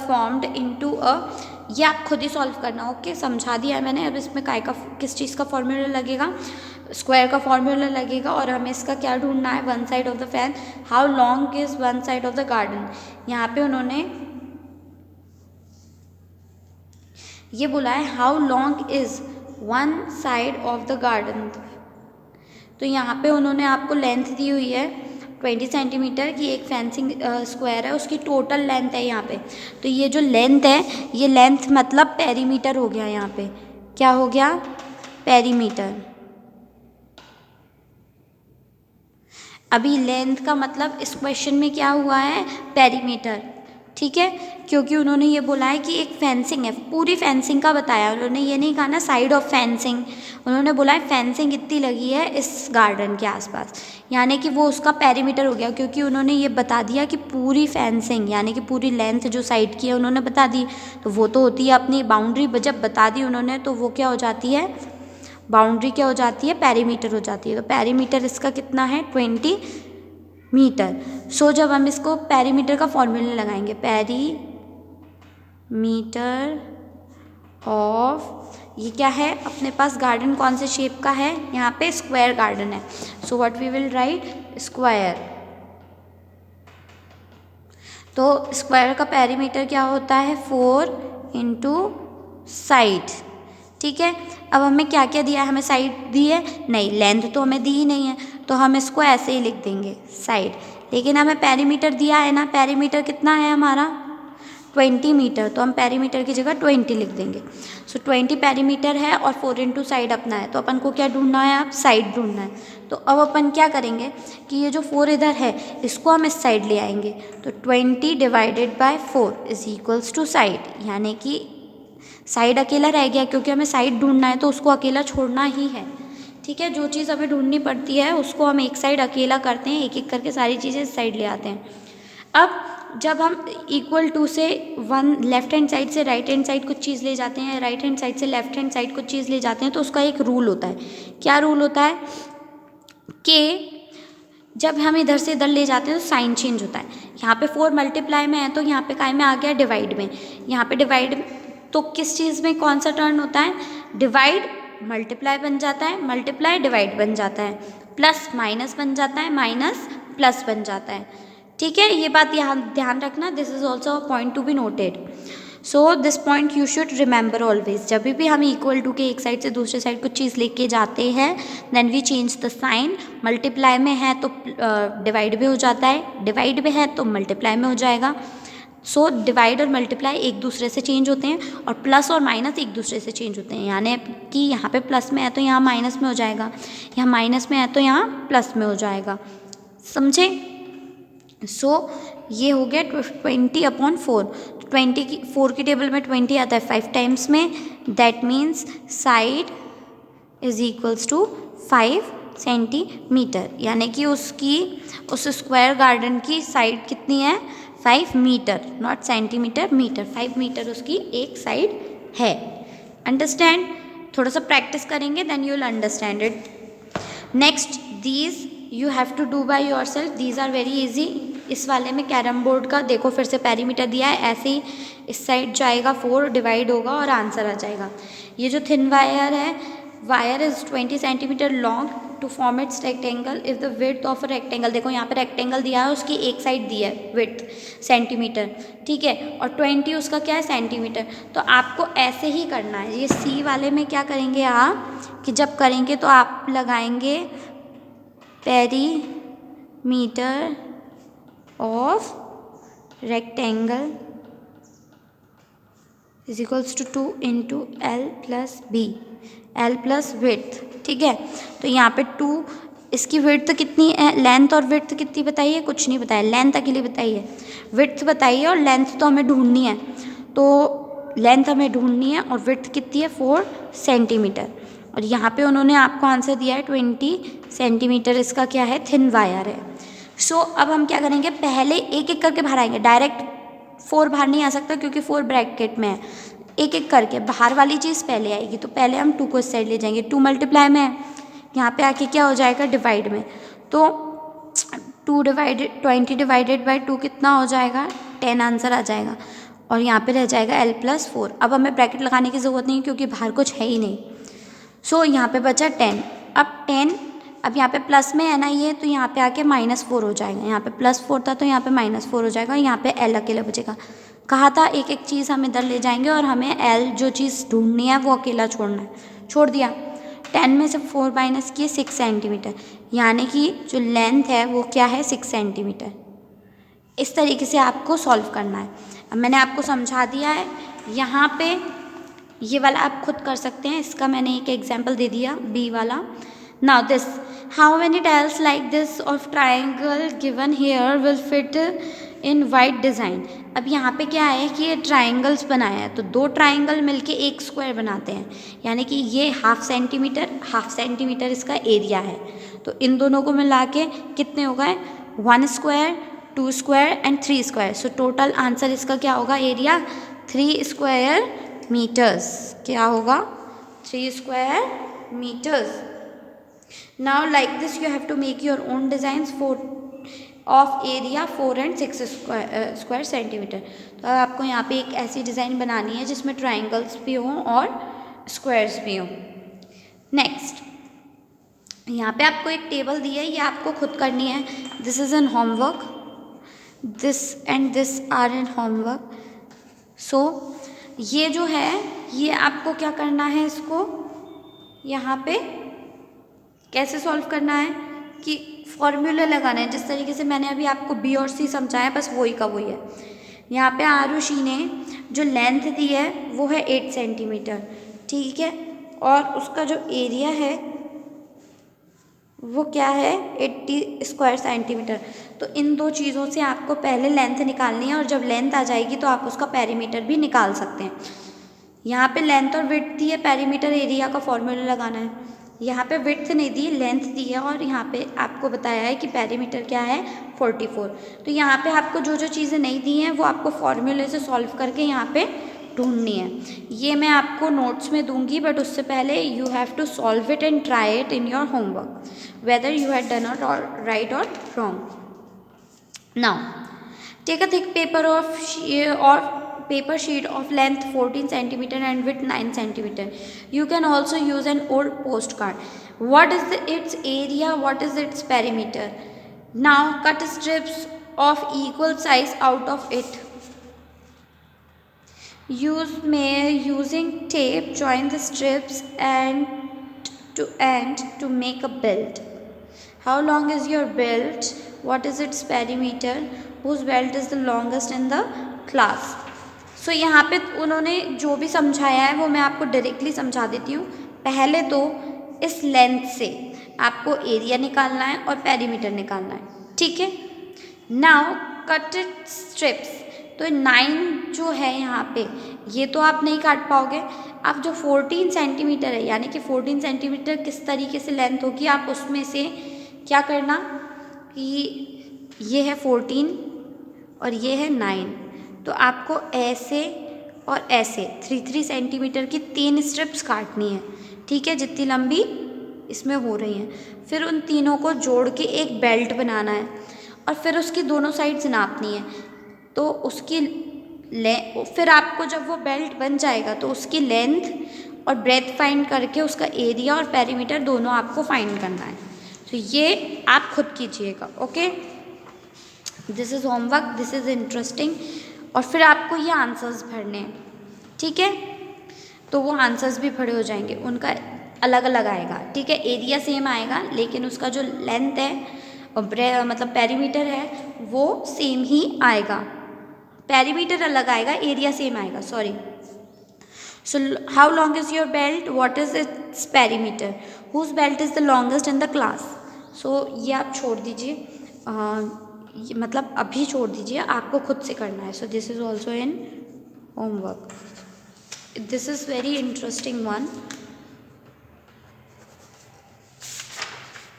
formed into a, ये आप खुद ही सॉल्व करना. ओके, समझा दिया है मैंने. अब इसमें काय का किस चीज़ का फॉर्मूला लगेगा, स्क्वायर का फॉर्मूला लगेगा, और हमें इसका क्या ढूंढना है, one side of the fan. How long is one side of the garden. यहाँ पे उन्होंने ये बोला है how long is one side of the garden. तो यहाँ पे उन्होंने आपको लेंथ दी हुई है 20 सेंटीमीटर की, एक फेंसिंग स्क्वायर है उसकी टोटल लेंथ है यहाँ पे. तो ये जो लेंथ है, ये लेंथ मतलब पेरीमीटर हो गया. यहाँ पे क्या हो गया, पेरीमीटर. अभी लेंथ का मतलब इस क्वेश्चन में क्या हुआ है, पेरीमीटर. ठीक है, क्योंकि उन्होंने ये बोला है कि एक फेंसिंग है, पूरी फेंसिंग का बताया. उन्होंने ये नहीं कहा ना साइड ऑफ फेंसिंग, उन्होंने बोला है फेंसिंग इतनी लगी है इस गार्डन के आसपास, यानी कि वो उसका पेरीमीटर हो गया. क्योंकि उन्होंने ये बता दिया कि पूरी फेंसिंग यानी कि पूरी लेंथ जो साइड की है उन्होंने बता दी, तो वो तो होती है अपनी बाउंड्री. जब बता दी उन्होंने तो वो क्या हो जाती है, बाउंड्री क्या हो जाती है, पेरीमीटर हो जाती है. तो पेरीमीटर इसका कितना है, 20 मीटर. सो जब हम इसको पेरीमीटर का फॉर्मूला लगाएंगे, पेरीमीटर ऑफ, ये क्या है अपने पास, गार्डन कौन से शेप का है, यहाँ पे स्क्वायर गार्डन है. So what we will write, square. तो स्क्वायर का पेरीमीटर क्या होता है, 4 इंटू साइड. ठीक है. अब हमें क्या क्या दिया है, हमें साइड दी है नहीं, लेंथ तो हमें दी ही नहीं है, तो हम इसको ऐसे ही लिख देंगे साइड. लेकिन हमें पेरीमीटर दिया है ना, पेरीमीटर कितना है हमारा, 20 मीटर, तो हम पेरीमीटर की जगह 20 लिख देंगे. सो 20 पेरीमीटर है और 4 इंटू साइड अपना है, तो अपन को क्या ढूंढना है, अब साइड ढूंढना है. तो अब अपन क्या करेंगे कि ये जो 4 इधर है इसको हम इस साइड ले आएंगे. तो 20 divided by 4 is equals to side, यानी कि साइड अकेला रह गया क्योंकि हमें साइड ढूंढना है तो उसको अकेला छोड़ना ही है, ठीक है। जो चीज़ हमें ढूंढनी पड़ती है उसको हम एक साइड अकेला करते हैं, एक एक करके सारी चीज़ें इस साइड ले आते हैं। अब जब हम इक्वल टू से वन लेफ्ट हैंड साइड से राइट हैंड साइड कुछ चीज़ ले जाते हैं, राइट हैंड साइड से लेफ्ट हैंड साइड कुछ चीज़ ले जाते हैं, तो उसका एक रूल होता है। क्या रूल होता है कि जब हम इधर से इधर ले जाते हैं तो साइन चेंज होता है। यहाँ पे 4 मल्टीप्लाई में है तो यहाँ पे काय में आ गया डिवाइड में, यहाँ पे डिवाइड, तो किस चीज़ में कौन सा टर्न होता है, डिवाइड मल्टीप्लाई बन जाता है, मल्टीप्लाई डिवाइड बन जाता है, प्लस माइनस बन जाता है, माइनस प्लस बन जाता है, ठीक है। ये बात यहाँ ध्यान रखना, this is also a point to be noted. So this point you should remember always. जब भी हम इक्वल टू के एक साइड से दूसरे साइड कुछ चीज़ लेके जाते हैं, then we change the sign. Multiply में है तो डिवाइड भी हो जाता है, डिवाइड में है तो मल्टीप्लाई में हो जाएगा। सो डिवाइड और मल्टीप्लाई एक दूसरे से चेंज होते हैं और प्लस और माइनस एक दूसरे से चेंज होते हैं, यानी कि यहाँ पे प्लस में है तो यहाँ माइनस में हो जाएगा, यहाँ माइनस में है तो यहाँ प्लस में हो जाएगा, समझे। सो ये हो गया 20/4। 20 की 4 की टेबल में 20 आता है 5 टाइम्स में, that means side is equals to 5 centimetre, यानी कि उसकी उस स्क्वायर गार्डन की साइड कितनी है, 5 metre, not centimetre, metre, 5 metre उसकी एक साइड है। अंडरस्टैंड, थोड़ा सा प्रैक्टिस करेंगे then you will understand it. Next, these you have to do by yourself, these are very easy. इस वाले में कैरम बोर्ड का देखो फिर से पेरीमीटर दिया है, ऐसे ही इस साइड जाएगा 4 डिवाइड होगा और आंसर आ जाएगा। ये जो थिन वायर है, wire is 20 centimetre long to form its rectangle if the width of a rectangle, देखो यहाँ पे रेक्टेंगल दिया है, उसकी एक साइड दी है विड्थ सेंटीमीटर, ठीक है, और 20 उसका क्या है सेंटीमीटर। तो आपको ऐसे ही करना है। ये सी वाले में क्या करेंगे आप कि जब करेंगे तो आप लगाएंगे perimeter of rectangle is equals to 2 into L plus B, L plus width, ठीक है। तो यहाँ पे 2, इसकी विड्थ कितनी है, लेंथ और विड्थ कितनी बताइए, कुछ नहीं बताया, लेंथ अकेली बताइए, विड्थ बताइए और लेंथ तो हमें ढूंढनी है, तो लेंथ हमें ढूंढनी है और विड्थ कितनी है 4 सेंटीमीटर, और यहाँ पे उन्होंने आपको आंसर दिया है 20 सेंटीमीटर, इसका क्या है, थिन वायर है। सो अब हम क्या करेंगे, पहले एक एक करके बाहर आएंगे, डायरेक्ट 4 बाहर नहीं आ सकता क्योंकि 4 ब्रैकेट में है, एक एक करके बाहर वाली चीज़ पहले आएगी। तो पहले हम 2 को इस साइड ले जाएंगे, 2 मल्टीप्लाई में है, यहाँ पे आके क्या हो जाएगा डिवाइड में, तो 20 डिवाइडेड बाई 2 कितना हो जाएगा, 10 आंसर आ जाएगा, और यहाँ पे रह जाएगा l प्लस 4। अब हमें ब्रैकेट लगाने की ज़रूरत नहीं क्योंकि बाहर कुछ है ही नहीं। सो यहाँ पे बचा 10, अब 10, अब यहाँ पे प्लस में है ना ये, तो यहाँ पे आके -4 हो जाएगा, यहाँ पे +4 था तो यहाँ पे -4 हो जाएगा, यहाँ पे l अकेला बचेगा। कहा था एक एक चीज़ हम इधर ले जाएंगे और हमें l जो चीज़ ढूंढनी है वो अकेला छोड़ना है, छोड़ दिया। 10 में से 4 माइनस किए 6 सेंटीमीटर, यानी कि जो लेंथ है वो क्या है 6 सेंटीमीटर। इस तरीके से आपको सॉल्व करना है। अब मैंने आपको समझा दिया है, यहाँ पे ये वाला आप खुद कर सकते हैं, इसका मैंने एक एग्जाम्पल दे दिया बी वाला। Now this, how many tiles like this of triangle given here will fit in white design. अब यहाँ पे क्या है कि ये ट्राइंगल्स बनाया है, तो 2 ट्राइंगल मिलके एक स्क्वायर बनाते हैं, यानी कि ये हाफ सेंटीमीटर इसका एरिया है, तो इन दोनों को मिला के कितने हो गए, 1 square, 2 square and 3 square. So total answer इसका क्या होगा, एरिया 3 स्क्वायर मीटर्स, क्या होगा 3 square metres. Now like this you have to make your own designs of area 4 and 6 square centimetre. तो अब आपको यहाँ पे एक ऐसी डिज़ाइन बनानी है जिसमें ट्राइंगल्स भी हों और स्क्वायर्स भी हों। नेक्स्ट, यहाँ पे आपको एक टेबल दी है, ये आपको खुद करनी है, this is an homework, this and this are an homework. So ये जो है ये आपको क्या करना है, इसको यहाँ पे कैसे सॉल्व करना है कि फॉर्मूला लगाना है, जिस तरीके से मैंने अभी आपको बी और सी समझाया, बस वही का वही है। यहाँ पे आरुषि ने जो लेंथ दी है वो है 8 सेंटीमीटर, ठीक है, और उसका जो एरिया है वो क्या है 80 स्क्वायर सेंटीमीटर। तो इन 2 चीज़ों से आपको पहले लेंथ निकालनी है और जब लेंथ आ जाएगी तो आप उसका पेरीमीटर भी निकाल सकते हैं। यहाँ पे लेंथ और विड्थ दी है, पेरीमीटर एरिया का फॉर्मूला लगाना है। यहाँ पे विड्थ नहीं दी, लेंथ दी है, और यहाँ पे आपको बताया है कि पेरीमीटर क्या है 44। तो यहाँ पे आपको जो जो चीज़ें नहीं दी हैं वो आपको फॉर्मूले से सॉल्व करके यहाँ पे ढूंढनी है। ये मैं आपको नोट्स में दूंगी, बट उससे पहले you have to solve it and try it in your homework whether you had done और राइट और wrong. Now take a thick paper or paper sheet of length 14 centimeter and width 9 centimeter. You can also use an old postcard. What is its area? What is its perimeter? Now cut strips of equal size out of it. Using tape, join the strips end to make a belt. How long is your belt? What is its perimeter? Whose belt is the longest in the class? सो यहाँ पे उन्होंने जो भी समझाया है वो मैं आपको डायरेक्टली समझा देती हूँ। पहले तो इस लेंथ से आपको एरिया निकालना है और पेरीमीटर निकालना है, ठीक है। Now cut it strips. तो 9 जो है यहाँ पे ये तो आप नहीं काट पाओगे। आप जो 14 सेंटीमीटर है, यानी कि 14 सेंटीमीटर किस तरीके से लेंथ होगी, आप उसमें से क्या करना कि ये है 14 और ये है 9, तो आपको ऐसे और ऐसे 3-3 सेंटीमीटर की 3 स्ट्रिप्स काटनी है, ठीक है, जितनी लंबी इसमें हो रही हैं। फिर उन तीनों को जोड़ के एक बेल्ट बनाना है और फिर उसकी दोनों साइड्स नापनी है। तो फिर आपको जब वो बेल्ट बन जाएगा तो उसकी लेंथ और ब्रेथ फाइंड करके उसका एरिया और पेरीमीटर दोनों आपको फाइंड करना है। तो ये आप खुद कीजिएगा, okay. This is homework, this is interesting. और फिर आपको ये आंसर्स भरने हैं, ठीक है। तो वो आंसर्स भी भरे हो जाएंगे, उनका अलग अलग आएगा, ठीक है। एरिया सेम आएगा लेकिन उसका जो लेंथ है और मतलब पेरीमीटर है वो सेम ही आएगा। पेरीमीटर अलग आएगा, एरिया सेम आएगा, sorry. So how long is your belt? What is its perimeter? Whose belt is the longest in the class? So ये आप छोड़ दीजिए, मतलब अभी छोड़ दीजिए, आपको खुद से करना है। So this is also in homework. This is very interesting one.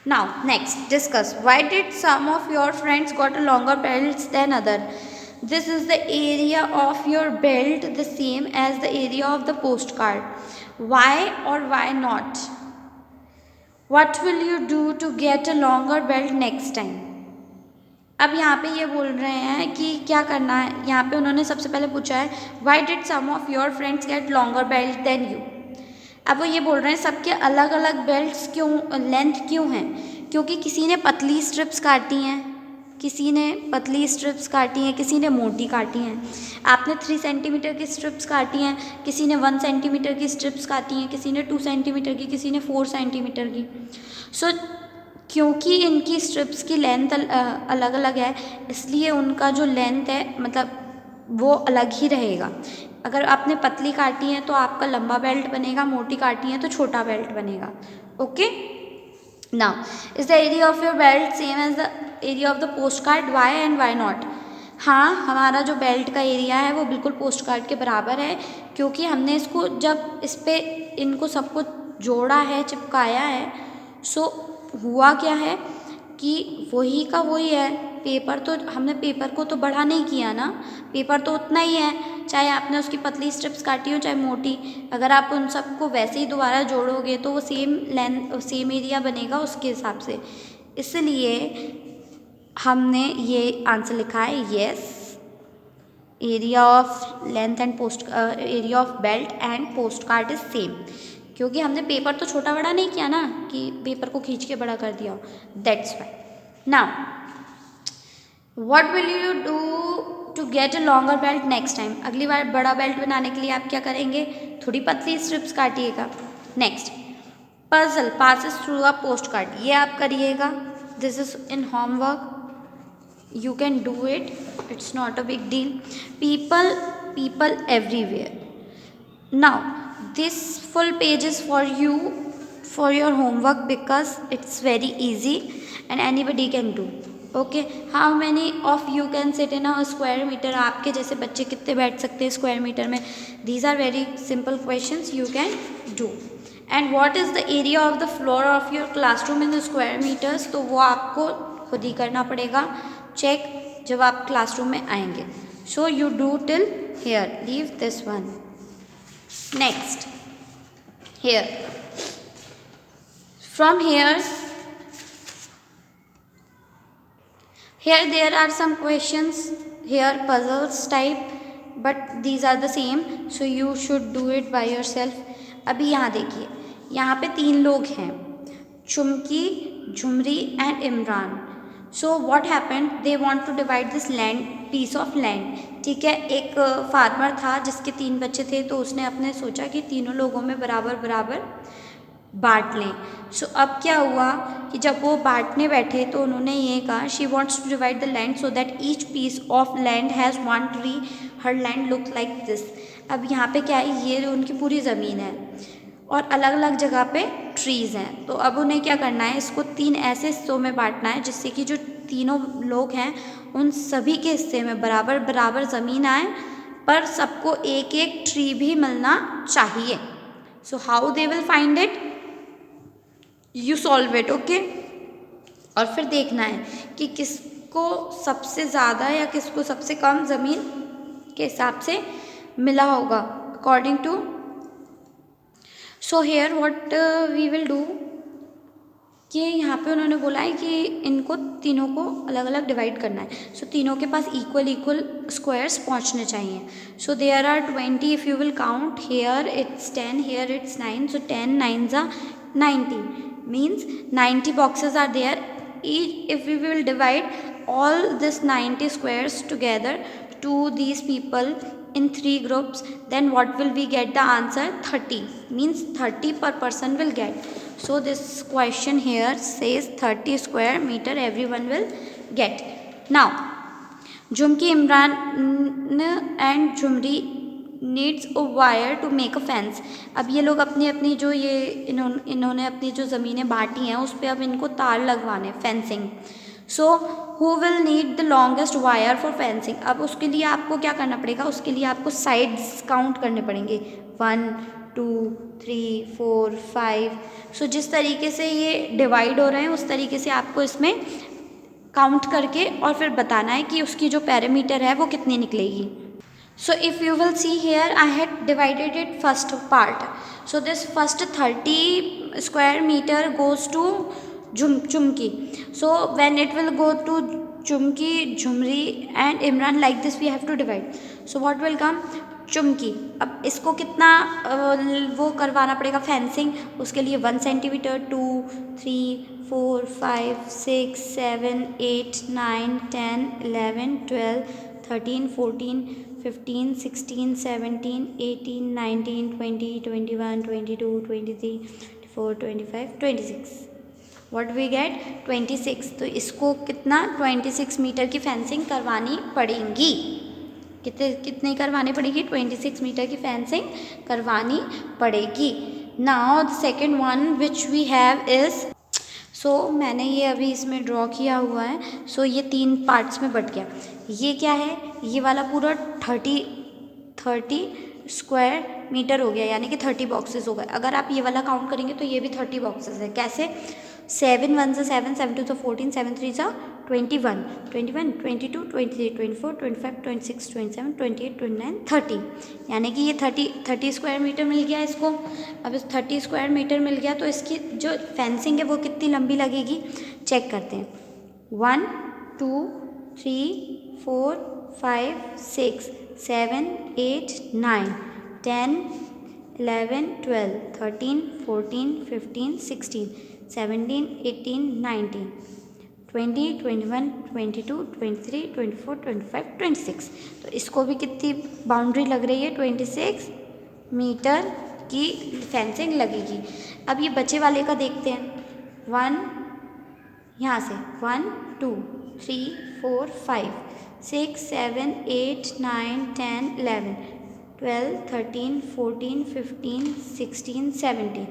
Now next discuss, why did some of your friends got a longer belts than other? This is the area of your belt the same as the area of the postcard. Why or why not? What will you do to get a longer belt next time? अब यहाँ पे ये बोल रहे हैं कि क्या करना है। यहाँ पे उन्होंने सबसे पहले पूछा है why did some of your friends get longer belt than you. अब वो ये बोल रहे हैं सबके अलग अलग बेल्ट्स क्यों, लेंथ क्यों हैं? क्योंकि किसी ने पतली स्ट्रिप्स काटी हैं, किसी ने पतली स्ट्रिप्स काटी हैं, किसी ने मोटी काटी हैं। आपने 3 सेंटीमीटर की स्ट्रिप्स काटी हैं, किसी ने 1 सेंटीमीटर की स्ट्रिप्स काटी हैं, किसी ने 2 सेंटीमीटर की, किसी ने 4 सेंटीमीटर की। सो क्योंकि इनकी स्ट्रिप्स की लेंथ अलग अलग है, इसलिए उनका जो लेंथ है मतलब वो अलग ही रहेगा। अगर आपने पतली काटी है तो आपका लंबा बेल्ट बनेगा, मोटी काटी है तो छोटा बेल्ट बनेगा, okay. Now is the area of your belt same as the area of the post card? Why and why not? हाँ, हमारा जो बेल्ट का एरिया है वो बिल्कुल पोस्ट कार्ड के बराबर है, क्योंकि हमने इसको जब इस पर इनको सबको जोड़ा है, चिपकाया है। सो हुआ क्या है कि वही का वही है। पेपर तो हमने पेपर को तो बड़ा नहीं किया ना, पेपर तो उतना ही है, चाहे आपने उसकी पतली स्ट्रिप्स काटी हो चाहे मोटी। अगर आप उन सबको वैसे ही दोबारा जोड़ोगे तो वो सेम लेंथ सेम एरिया बनेगा उसके हिसाब से। इसलिए हमने ये आंसर लिखा है yes, area of length and area of belt and post card is same. क्योंकि हमने पेपर तो छोटा बड़ा नहीं किया ना कि पेपर को खींच के बड़ा कर दिया, that's why. Now what will you do to get a longer belt next time? अगली बार बड़ा बेल्ट बनाने के लिए आप क्या करेंगे? थोड़ी पतली स्ट्रिप्स काटिएगा। Next, puzzle passes through a post card, ये आप करिएगा। This is in homework, you can do it, it's not a big deal. People everywhere. Now this full page is for you, for your homework, because it's very easy and anybody can do. Okay, how many of you can sit in a square metre, आपके जैसे बच्चे कितने बैठ सकते हैं square metre में. These are very simple questions you can do. And what is the area of the floor of your classroom in the square metres, तो वो आपको खुद ही करना पड़ेगा चेक जब आप क्लासरूम में आएंगे. So you do till here, leave this one. Next here, from here there are some questions here, puzzles type, but these are the same, so you should do it by yourself. अभी यहाँ देखिए, यहाँ पे 3 लोग हैं, Chumki, Jhumri and Imran. So what happened, they want to divide this land, piece of land. ठीक है, एक फार्मर था जिसके 3 बच्चे थे, तो उसने अपने सोचा कि तीनों लोगों में बराबर बराबर बांट लें. सो अब क्या हुआ कि जब वो बांटने बैठे तो उन्होंने ये कहा, she wants to divide the land so that each piece of land has 1 tree, हर लैंड लुक लाइक दिस. अब यहाँ पे क्या है, ये उनकी पूरी ज़मीन है और अलग अलग जगह पे ट्रीज़ हैं. तो अब उन्हें क्या करना है, इसको 3 ऐसे हिस्सों में बांटना है जिससे कि जो तीनों लोग हैं उन सभी के हिस्से में बराबर बराबर ज़मीन आए, पर सबको एक एक ट्री भी मिलना चाहिए. So how they will find it, you solve it. Okay, और फिर देखना है कि किसको सबसे ज़्यादा या किसको सबसे कम ज़मीन के हिसाब से मिला होगा according to. So here what we will do, कि यहाँ पे उन्होंने बोला है कि इनको तीनों को अलग अलग डिवाइड करना है. सो तीनों के पास इक्वल इक्वल स्क्वायर्स पहुँचने चाहिए. So there are 20, if you will count, here it's 10, here it's 9, so 10 9s are 90, means 90 boxes are there. If we will divide all this 90 squares together to these people in 3 groups, then what will we get the answer, 30, means 30 per person will get. So this question here says 30 square meter everyone will get. Now Jhumki, Imran and Jhumri needs a wire to make a fence. अब ये लोग अपनी अपनी जो ये इन्होंने अपनी जो ज़मीनें बांटी हैं उस पर अब इनको तार लगवाने, fencing. So who will need the longest wire for fencing. अब उसके लिए आपको क्या करना पड़ेगा, उसके लिए आपको साइड्स काउंट करने पड़ेंगे, 1 2 3 4 5. सो जिस तरीके से ये डिवाइड हो रहे हैं उस तरीके से आपको इसमें काउंट करके और फिर बताना है कि उसकी जो पैरामीटर है वो कितनी निकलेगी. So if you will see here, I had divided it first part. So this first 30 square meter goes to Chumki. So when it will go to Chumki, Jhumri and Imran, like this we have to divide. So what will come, Chumki. अब इसको कितना वो करवाना पड़ेगा fencing, उसके लिए 1 centimetre, 2 3 4 5 6 7 8 9 10 11 12 13 14 15 16 17 18 19 20 21 22 23 24 25 26. What we get, 26. तो इसको कितना 26 मीटर की फेंसिंग करवानी पड़ेगी. कितनी करवानी पड़ेगी, 26 मीटर की फेंसिंग करवानी पड़ेगी. Now the second one which we have is, so मैंने ये अभी इसमें ड्रॉ किया हुआ है. सो ये 3 पार्ट्स में बट गया. ये क्या है, ये वाला पूरा 30 स्क्वायर मीटर हो गया, यानी कि 30 बॉक्सेस हो गए. अगर आप ये वाला काउंट करेंगे तो ये भी 30 बॉक्सेस है. कैसे, 7 1 से 7 7 2 से 14 7 3 से 21 21 22 23 24 25 26 27 28 29 30, यानी कि ये 30 स्क्वायर मीटर मिल गया इसको. अब इस 30 स्क्वायर मीटर मिल गया तो इसकी जो फेंसिंग है वो कितनी लंबी लगेगी, चेक करते हैं. 1 2 3 4 5 6 7 8 9 10 11 12 13 14 15 16 17 18 19 20 21 22 23 24 25 26. तो इसको भी कितनी बाउंड्री लग रही है, 26 मीटर की फेंसिंग लगेगी. अब ये बचे वाले का देखते हैं. 1 यहाँ से 1 2 3 4 5 6 7 8 9 10 11 12 13 14 15 16 17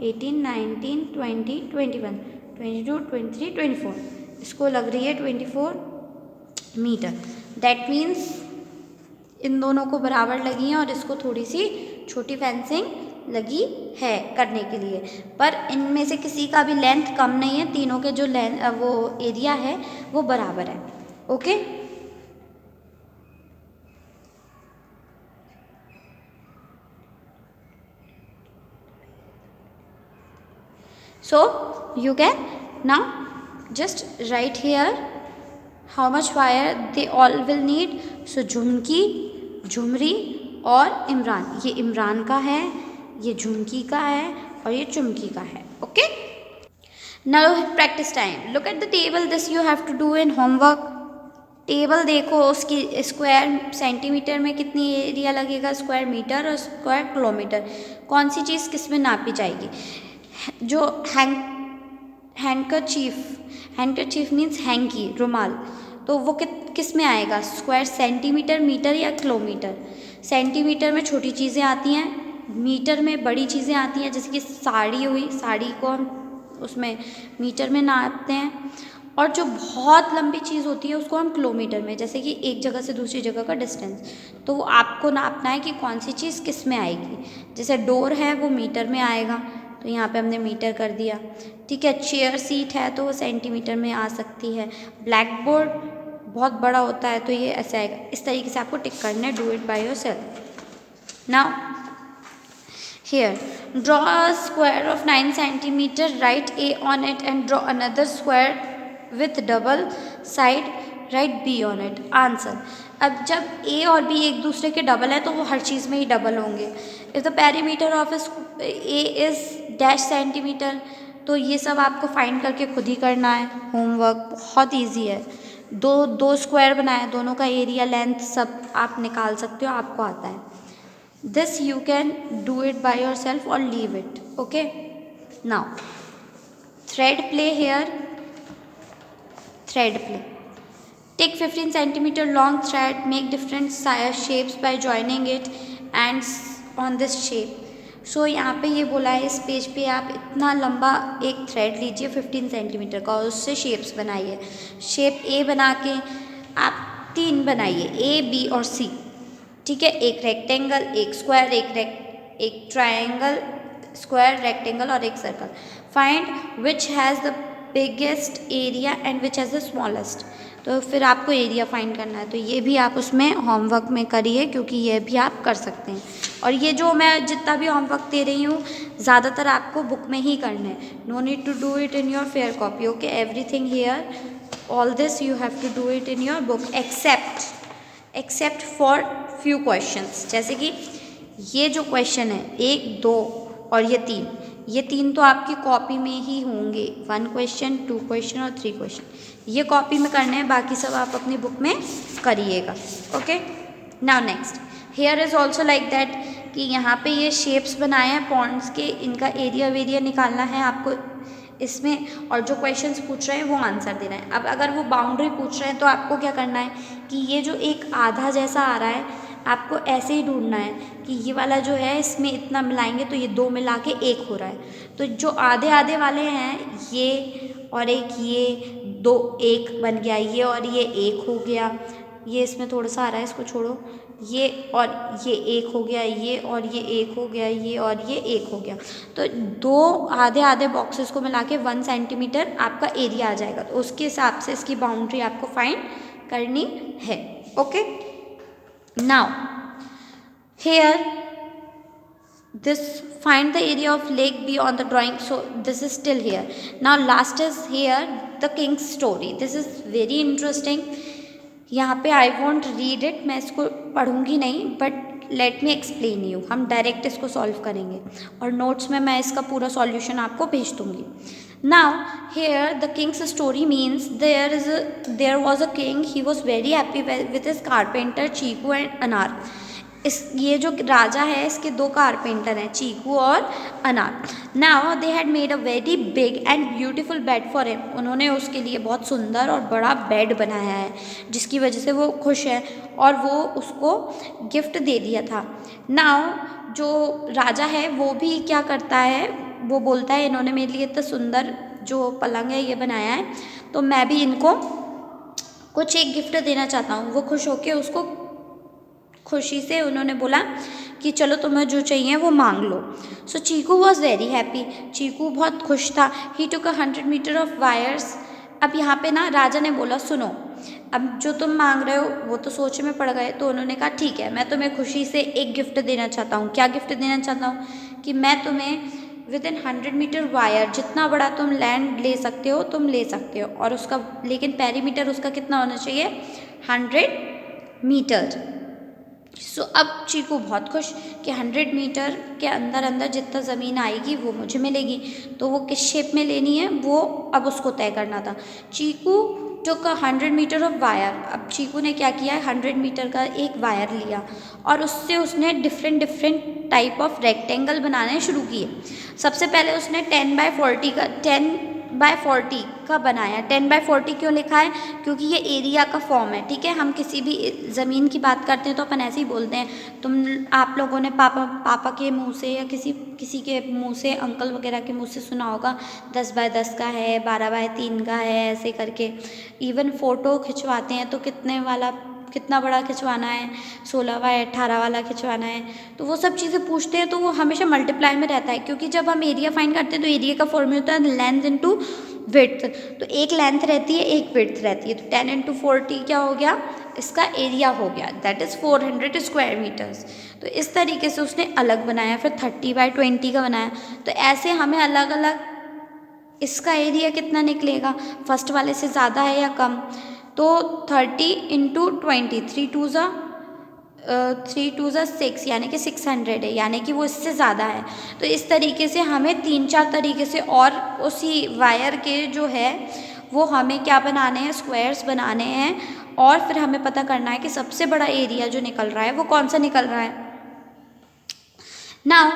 18 19 20 21 22 23 24. इसको लग रही है 24 मीटर। दैट मीन्स इन दोनों को बराबर लगी है और इसको थोड़ी सी छोटी फेंसिंग लगी है करने के लिए, पर इनमें से किसी का भी लेंथ कम नहीं है, तीनों के जो वो एरिया है वो बराबर है। Okay, so you can now just write here how much wire they all will need. So झुमकी, झुमरी और इमरान, ये इमरान का है, ये झुमकी का है और ये चुमकी का है। Okay, now practice time. Look at the table, this you have to do in homework. Table देखो, उसकी स्क्वायर सेंटीमीटर में कितनी एरिया लगेगा, स्क्वायर मीटर और स्क्वायर किलोमीटर, कौन सी चीज़ किस में नापी जाएगी। जो हैंडकरचीफ मीन्स हैंकी, रुमाल, तो वो किस में आएगा, स्क्वायर सेंटीमीटर, मीटर या किलोमीटर। सेंटीमीटर में छोटी चीज़ें आती हैं, मीटर में बड़ी चीज़ें आती हैं, जैसे कि साड़ी हुई, साड़ी को हम उसमें मीटर में नापते हैं, और जो बहुत लंबी चीज़ होती है उसको हम किलोमीटर में, जैसे कि एक जगह से दूसरी जगह का डिस्टेंस, तो वो आपको नापना है कि कौन सी चीज़ किस में आएगी। जैसे डोर है वो मीटर में आएगा, तो यहाँ पे हमने मीटर कर दिया। ठीक है, चेयर सीट है तो वो सेंटीमीटर में आ सकती है। ब्लैक बोर्ड बहुत बड़ा होता है तो ये ऐसे आएगा। इस तरीके से आपको टिक करना है, do it by yourself. Now here draw a square of 9 centimeter, write A on it and draw another square with double side, write B on it. Answer, अब जब A और B एक दूसरे के डबल है तो वो हर चीज़ में ही डबल होंगे। If the perimeter of A is dash centimetre, तो ये सब आपको फाइंड करके खुद ही करना है, होमवर्क बहुत ईजी है। दो स्क्वायर बनाए, दोनों का एरिया लेंथ सब आप निकाल सकते हो, आपको आता है। This you can do it by yourself or leave it. Okay, now thread play here. Thread play, take 15 centimeter long thread, make different shapes by joining it and on this shape. So यहाँ पे ये बोला है, इस page पे आप इतना लंबा एक थ्रेड लीजिए 15 सेंटीमीटर का और उससे शेप्स बनाइए। शेप ए बना के आप 3 बनाइए, ए बी और सी। ठीक है, एक रेक्टेंगल, एक स्क्वायर, एक ट्रायंगल, स्क्वायर, रेक्टेंगल और एक circle. Find which has the biggest area and which has the smallest. तो फिर आपको एरिया फाइंड करना है, तो ये भी आप उसमें होमवर्क में करिए, क्योंकि ये भी आप कर सकते हैं। और ये जो मैं जितना भी होमवर्क दे रही हूँ ज़्यादातर आपको बुक में ही करना है। No need to do it in your fair copy. Okay, everything here, all this you have to do it in your book except for few questions. जैसे कि ये जो क्वेश्चन है 1, 2 और ये तीन तो आपकी कॉपी में ही होंगे, 1 क्वेश्चन, 2 क्वेश्चन और 3 क्वेश्चन, ये कॉपी में करने हैं, बाकी सब आप अपनी बुक में करिएगा। Okay, now next, here is also like that, कि यहाँ पे ये शेप्स बनाए हैं पॉन्ड्स के, इनका एरिया वेरिया निकालना है आपको इसमें, और जो क्वेश्चंस पूछ रहे हैं वो आंसर देना है। अब अगर वो बाउंड्री पूछ रहे हैं तो आपको क्या करना है कि ये जो एक आधा जैसा आ रहा है, आपको ऐसे ही ढूंढना है कि ये वाला जो है इसमें इतना मिलाएंगे तो ये 2 मिला के 1 हो रहा है। तो जो आधे आधे वाले हैं, ये और एक, ये 2 1 बन गया, ये और ये 1 हो गया, ये इसमें थोड़ा सा आ रहा है, इसको छोड़ो, ये और ये 1 हो गया, ये और ये 1 हो गया, ये और ये 1 हो गया। तो 2 आधे आधे बॉक्सेस को मिला के 1 सेंटीमीटर आपका एरिया आ जाएगा। तो उसके हिसाब से इसकी बाउंड्री आपको फाइंड करनी है। Okay, now here this find the area of lake B on the drawing, so this is still here. Now last is here the king's story. This is very interesting. यहाँ पे I won't read it, मैं इसको पढ़ूंगी नहीं, but let me explain you. हम direct इसको solve करेंगे और notes में मैं इसका पूरा सॉल्यूशन आपको भेज दूंगी। Now here the king's story means there was a king, he was very happy with his carpenter Chiku and अनार। ये जो राजा है इसके 2 कारपेंटर हैं, चीकू और अनार। Now they had made a very big and beautiful bed for him. उन्होंने उसके लिए बहुत सुंदर और बड़ा बेड बनाया है, जिसकी वजह से वो खुश है और वो उसको गिफ्ट दे दिया था। नाउ जो राजा है वो भी क्या करता है, वो बोलता है इन्होंने मेरे लिए इतना सुंदर जो पलंग है ये बनाया है, तो मैं भी इनको कुछ एक गिफ्ट देना चाहता हूँ। वो खुश होके उसको खुशी से उन्होंने बोला कि चलो तुम्हें जो चाहिए वो मांग लो। सो चीकू वॉज वेरी हैप्पी, चीकू बहुत खुश था। ही टुक 100 मीटर ऑफ वायर्स। अब यहाँ पे ना राजा ने बोला सुनो, अब जो तुम मांग रहे हो वो तो सोच में पड़ गए, तो उन्होंने कहा ठीक है, मैं तुम्हें खुशी से एक गिफ्ट देना चाहता हूँ। क्या गिफ्ट देना चाहता हूँ कि मैं तुम्हें विद इन 100 मीटर वायर, जितना बड़ा तुम लैंड ले सकते हो तुम ले सकते हो, और उसका लेकिन पेरीमीटर उसका कितना होना चाहिए, 100 मीटर। सो अब चीकू बहुत खुश कि 100 मीटर के अंदर अंदर जितना ज़मीन आएगी वो मुझे मिलेगी, तो वो किस शेप में लेनी है वो अब उसको तय करना था। चीकू जो का 100 मीटर ऑफ वायर, अब चीकू ने क्या किया है, 100 मीटर का एक वायर लिया और उससे उसने डिफरेंट टाइप ऑफ रेक्टेंगल बनाने शुरू किए। सबसे पहले उसने 10x40 का बनाया। 10x40 क्यों लिखा है, क्योंकि ये एरिया का फॉर्म है, ठीक है। हम किसी भी ज़मीन की बात करते हैं तो अपन ऐसे ही बोलते हैं। आप लोगों ने पापा के मुंह से या किसी के मुंह से, अंकल वगैरह के मुंह से सुना होगा 10x10 का है, 12x3 का है, ऐसे करके। इवन फ़ोटो खिंचवाते हैं तो कितना बड़ा खिंचवाना है, 16x18 वाला खिंचवाना है, तो वो सब चीज़ें पूछते हैं, तो वो हमेशा मल्टीप्लाई में रहता है, क्योंकि जब हम एरिया फाइंड करते हैं तो एरिया का फॉर्मूला होता है लेंथ इंटू विड्थ। तो एक लेंथ रहती है, एक विड्थ रहती है, तो 10x40 क्या हो गया, इसका एरिया हो गया, दैट इज़ 400 स्क्वायर मीटर्स। तो इस तरीके से उसने अलग बनाया। फिर 30x20 का बनाया। तो ऐसे हमें अलग अलग, इसका एरिया कितना निकलेगा, फर्स्ट वाले से ज़्यादा है या कम, तो 30 इंटू 20, 3×2 = 6, यानी कि 600 है, यानी कि वो इससे ज़्यादा है। तो इस तरीके से हमें 3-4 तरीके से और उसी वायर के जो है वो हमें क्या बनाने हैं, स्क्वायर्स बनाने हैं, और फिर हमें पता करना है कि सबसे बड़ा एरिया जो निकल रहा है वो कौन सा निकल रहा है। नाउ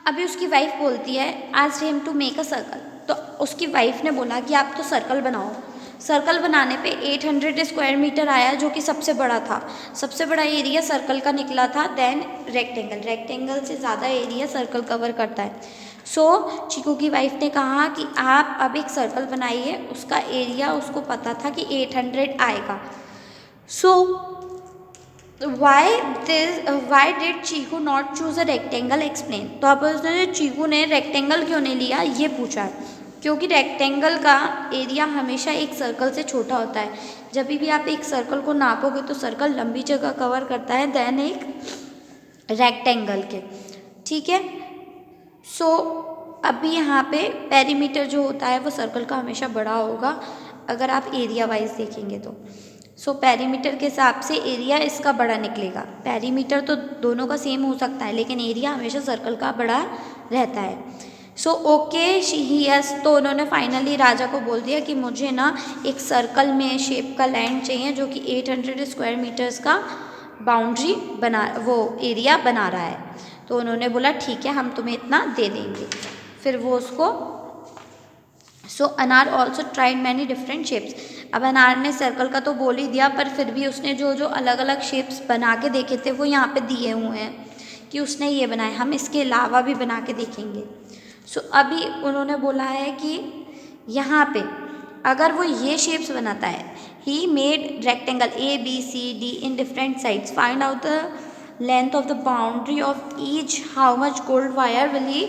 अभी उसकी वाइफ बोलती है asked him to make a circle. तो उसकी वाइफ ने बोला कि आप तो सर्कल बनाओ। सर्कल बनाने पे 800 स्क्वायर मीटर आया, जो कि सबसे बड़ा था, सबसे बड़ा एरिया सर्कल का निकला था। देन रेक्टेंगल से ज़्यादा एरिया सर्कल कवर करता है। सो चीकू की वाइफ ने कहा कि आप अब एक सर्कल बनाइए, उसका एरिया उसको पता था कि 800 आएगा। So why did Cheeku not choose a rectangle, explain. तो अब उसने चीकू ने रेक्टेंगल क्यों नहीं लिया ये पूछा है, क्योंकि रेक्टेंगल का एरिया हमेशा एक सर्कल से छोटा होता है। जब भी आप एक सर्कल को नापोगे तो सर्कल लंबी जगह कवर करता है देन एक रेक्टेंगल के, ठीक है। सो अभी यहाँ पे पेरीमीटर जो होता है वो सर्कल का हमेशा बड़ा होगा, अगर आप एरिया वाइज देखेंगे तो। सो पेरीमीटर के हिसाब से एरिया इसका बड़ा निकलेगा। पेरीमीटर तो दोनों का सेम हो सकता है, लेकिन एरिया हमेशा सर्कल का बड़ा रहता है। सो ओके ही यस। तो उन्होंने फाइनली राजा को बोल दिया कि मुझे ना एक सर्कल में शेप का लैंड चाहिए जो कि 800 स्क्वायर मीटर्स का बाउंड्री वो एरिया बना रहा है। तो उन्होंने बोला ठीक है, हम तुम्हें इतना दे देंगे। फिर वो उसको सो अनार also tried many different shapes. अब अनार ने सर्कल का तो बोल ही दिया, पर फिर भी उसने जो जो अलग अलग शेप्स बना के देखे थे वो यहाँ पे दिए हुए हैं कि उसने ये बनाए, हम इसके अलावा भी बना के देखेंगे। सो अभी उन्होंने बोला है कि यहाँ पे अगर वो ये शेप्स बनाता है, he made rectangle ABCD in different sides, find out the length of the boundary of each, how much gold wire will he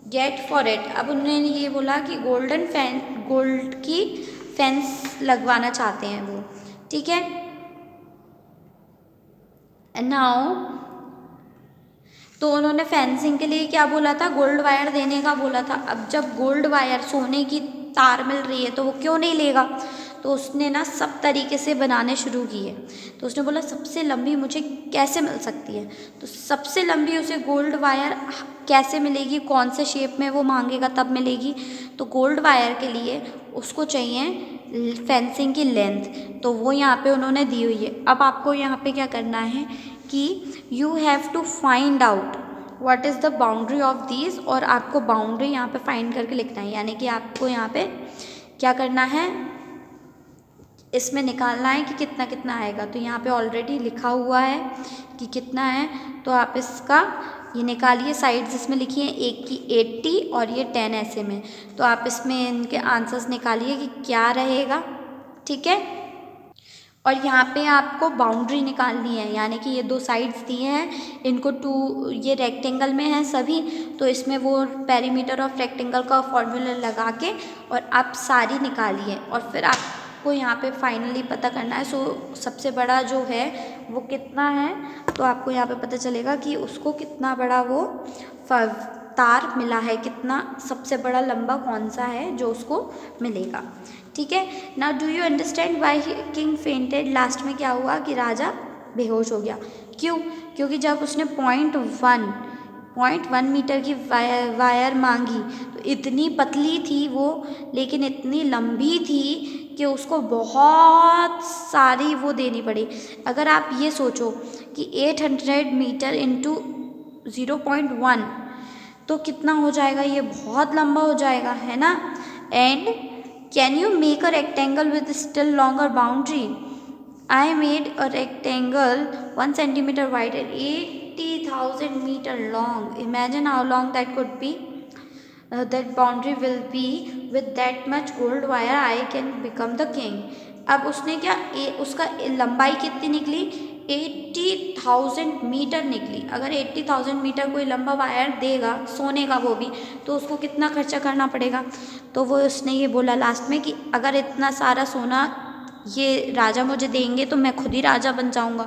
get for it. अब उन्होंने ये बोला कि गोल्ड की फेंस लगवाना चाहते हैं वो, ठीक है। नाउ तो उन्होंने फेंसिंग के लिए क्या बोला था, गोल्ड वायर देने का बोला था। अब जब गोल्ड वायर, सोने की तार मिल रही है तो वो क्यों नहीं लेगा, तो उसने ना सब तरीके से बनाने शुरू किए। तो उसने बोला सबसे लंबी मुझे कैसे मिल सकती है, तो सबसे लंबी उसे गोल्ड वायर कैसे मिलेगी, कौन से शेप में वो मांगेगा तब मिलेगी। तो गोल्ड वायर के लिए उसको चाहिए फेंसिंग की लेंथ, तो वो यहाँ पे उन्होंने दी हुई है। अब आपको यहाँ पे क्या करना है कि you have to find out what is the boundary of these, और आपको बाउंड्री यहाँ पे फाइंड करके लिखना है, यानी कि आपको यहाँ पे क्या करना है, इसमें निकालना है कि कितना कितना आएगा। तो यहाँ पे ऑलरेडी लिखा हुआ है कि कितना है, तो आप इसका ये निकालिए साइड्स इसमें लिखी हैं, एक की 80 और ये 10 ऐसे में। तो आप इसमें इनके आंसर्स निकालिए कि क्या रहेगा, ठीक है। और यहाँ पे आपको बाउंड्री निकालनी है, यानी कि ये दो साइड्स दिए हैं, इनको टू, ये रेक्टेंगल में है सभी, तो इसमें वो पेरीमीटर ऑफ रेक्टेंगल का फॉर्मूला लगा के और आप सारी निकालिए और फिर आपको यहाँ पे फाइनली पता करना है। सो सबसे बड़ा जो है वो कितना है, तो आपको यहाँ पे पता चलेगा कि उसको कितना बड़ा वो तार मिला है, कितना सबसे बड़ा लंबा कौन सा है जो उसको मिलेगा, ठीक है। Now do you understand why king fainted? Last में क्या हुआ कि राजा बेहोश हो गया। क्यों? क्योंकि जब उसने 0.1 मीटर की वायर मांगी तो इतनी पतली थी वो, लेकिन इतनी लंबी थी कि उसको बहुत सारी वो देनी पड़ी। अगर आप ये सोचो कि 800 मीटर इंटू 0.1 तो कितना हो जाएगा, ये बहुत लंबा हो जाएगा, है ना। And can you make a rectangle with still longer boundary? I made a rectangle 1 centimeter wide and 80,000 meter long. Imagine how long that could be. That boundary will be with that much gold wire. I can become the king. अब उसने क्या, उसका लंबाई कितनी निकली? 80,000 metre निकली। अगर 80,000 metre कोई लंबा वायर देगा सोने का, वो भी, तो उसको कितना खर्चा करना पड़ेगा? तो वो उसने ये बोला लास्ट में कि अगर इतना सारा सोना ये राजा मुझे देंगे तो मैं खुद ही राजा बन जाऊंगा,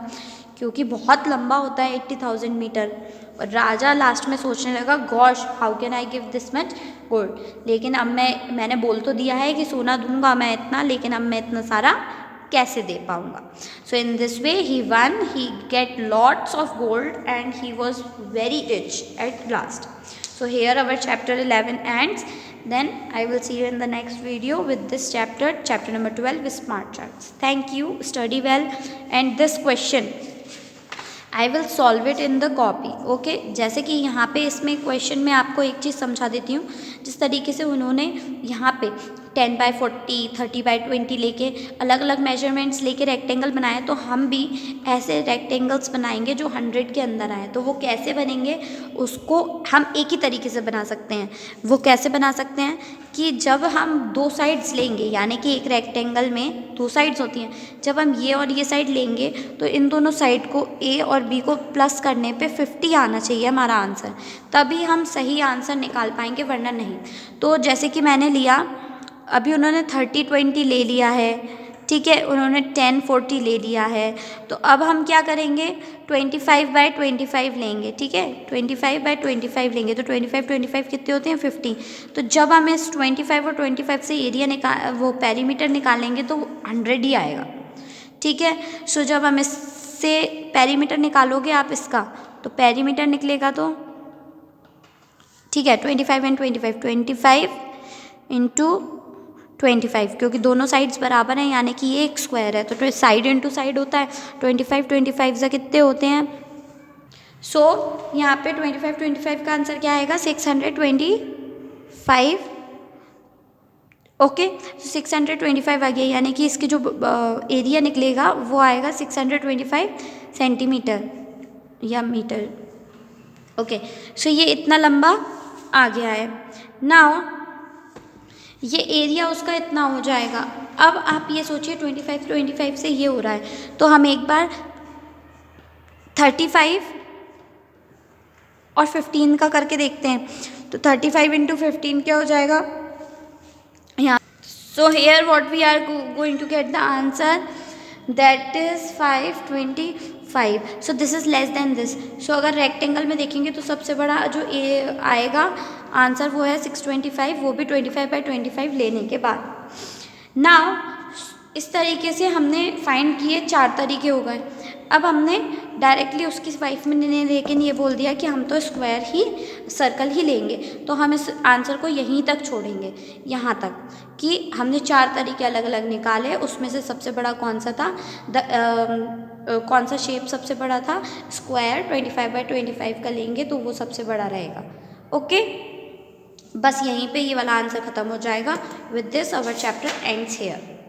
क्योंकि बहुत लंबा होता है 80,000 मीटर। और राजा लास्ट में सोचने लगा, gosh how can I give this much gold, लेकिन अब मैंने बोल तो दिया है कि सोना दूंगा मैं इतना, लेकिन अब मैं इतना सारा कैसे दे पाऊंगा। So in this way he won, he get lots of gold and he was very rich at last. So here our chapter 11 ends. Then I will see you in the next video with this chapter, chapter number 12 with smart charts. Thank you. Study well. And this question I will solve it in the copy. Okay? जैसे कि यहाँ पे इसमें question में आपको एक चीज़ समझा देती हूँ, जिस तरीके से उन्होंने यहाँ पे 10/40, 30/20 लेके अलग अलग मेजरमेंट्स लेके रेक्टेंगल बनाया, तो हम भी ऐसे रेक्टेंगल्स बनाएंगे जो 100 के अंदर आए। तो वो कैसे बनेंगे, उसको हम एक ही तरीके से बना सकते हैं। वो कैसे बना सकते हैं कि जब हम दो साइड्स लेंगे, यानी कि एक रेक्टेंगल में दो साइड्स होती हैं, जब हम ये और ये साइड लेंगे तो इन दोनों साइड को ए और बी को प्लस करने पे 50 आना चाहिए हमारा आंसर, तभी हम सही आंसर निकाल पाएंगे, वरना नहीं। तो जैसे कि मैंने लिया, अभी उन्होंने 30/20 ले लिया है, ठीक है, उन्होंने 10/40 ले लिया है, तो अब हम क्या करेंगे, 25/25 लेंगे, ठीक है, 25/25 लेंगे, तो 25 कितने होते हैं, 50। तो जब हम इस 25 और 25 से एरिया वो पेरीमीटर निकालेंगे तो 100 ही आएगा, ठीक है। सो जब हम इससे पेरीमीटर निकालोगे आप इसका, तो पेरीमीटर निकलेगा, तो ठीक है, 25 and 25 इंटू 25, क्योंकि दोनों साइड्स बराबर हैं, यानी कि ये एक स्क्वायर है, तो साइड इंटू साइड होता है, 25 से कितने होते हैं। सो यहाँ पे 25 का आंसर क्या आएगा, 625। ओके, 625 आ गया, यानी कि इसकी जो एरिया निकलेगा वो आएगा 625 सेंटीमीटर या मीटर। ओके, सो ये इतना लंबा आ गया है। नाउ ये एरिया उसका इतना हो जाएगा। अब आप ये सोचिए 25 से ये हो रहा है, तो हम एक बार 35 और 15 का करके देखते हैं। तो 35 इंटू 15 क्या हो जाएगा यहाँ। So here what we are going to get the answer, that is 525। So this is less than this. So अगर रेक्टेंगल में देखेंगे तो सबसे बड़ा जो ए आएगा आंसर वो है 625, वो भी 25/25 लेने के बाद। नाउ इस तरीके से हमने फाइंड किए, 4 तरीके हो गए। अब हमने डायरेक्टली उसकी वाइफ में ने लेकिन ये बोल दिया कि हम तो स्क्वायर ही, सर्कल ही लेंगे, तो हम इस आंसर को यहीं तक छोड़ेंगे, यहाँ तक कि हमने 4 तरीके अलग अलग निकाले, उसमें से सबसे बड़ा कौन सा था, कौन सा शेप सबसे बड़ा था, स्क्वायर। 25/25 का लेंगे तो वो सबसे बड़ा रहेगा। ओके, बस यहीं पे ये वाला आंसर ख़त्म हो जाएगा। With this our chapter ends hair.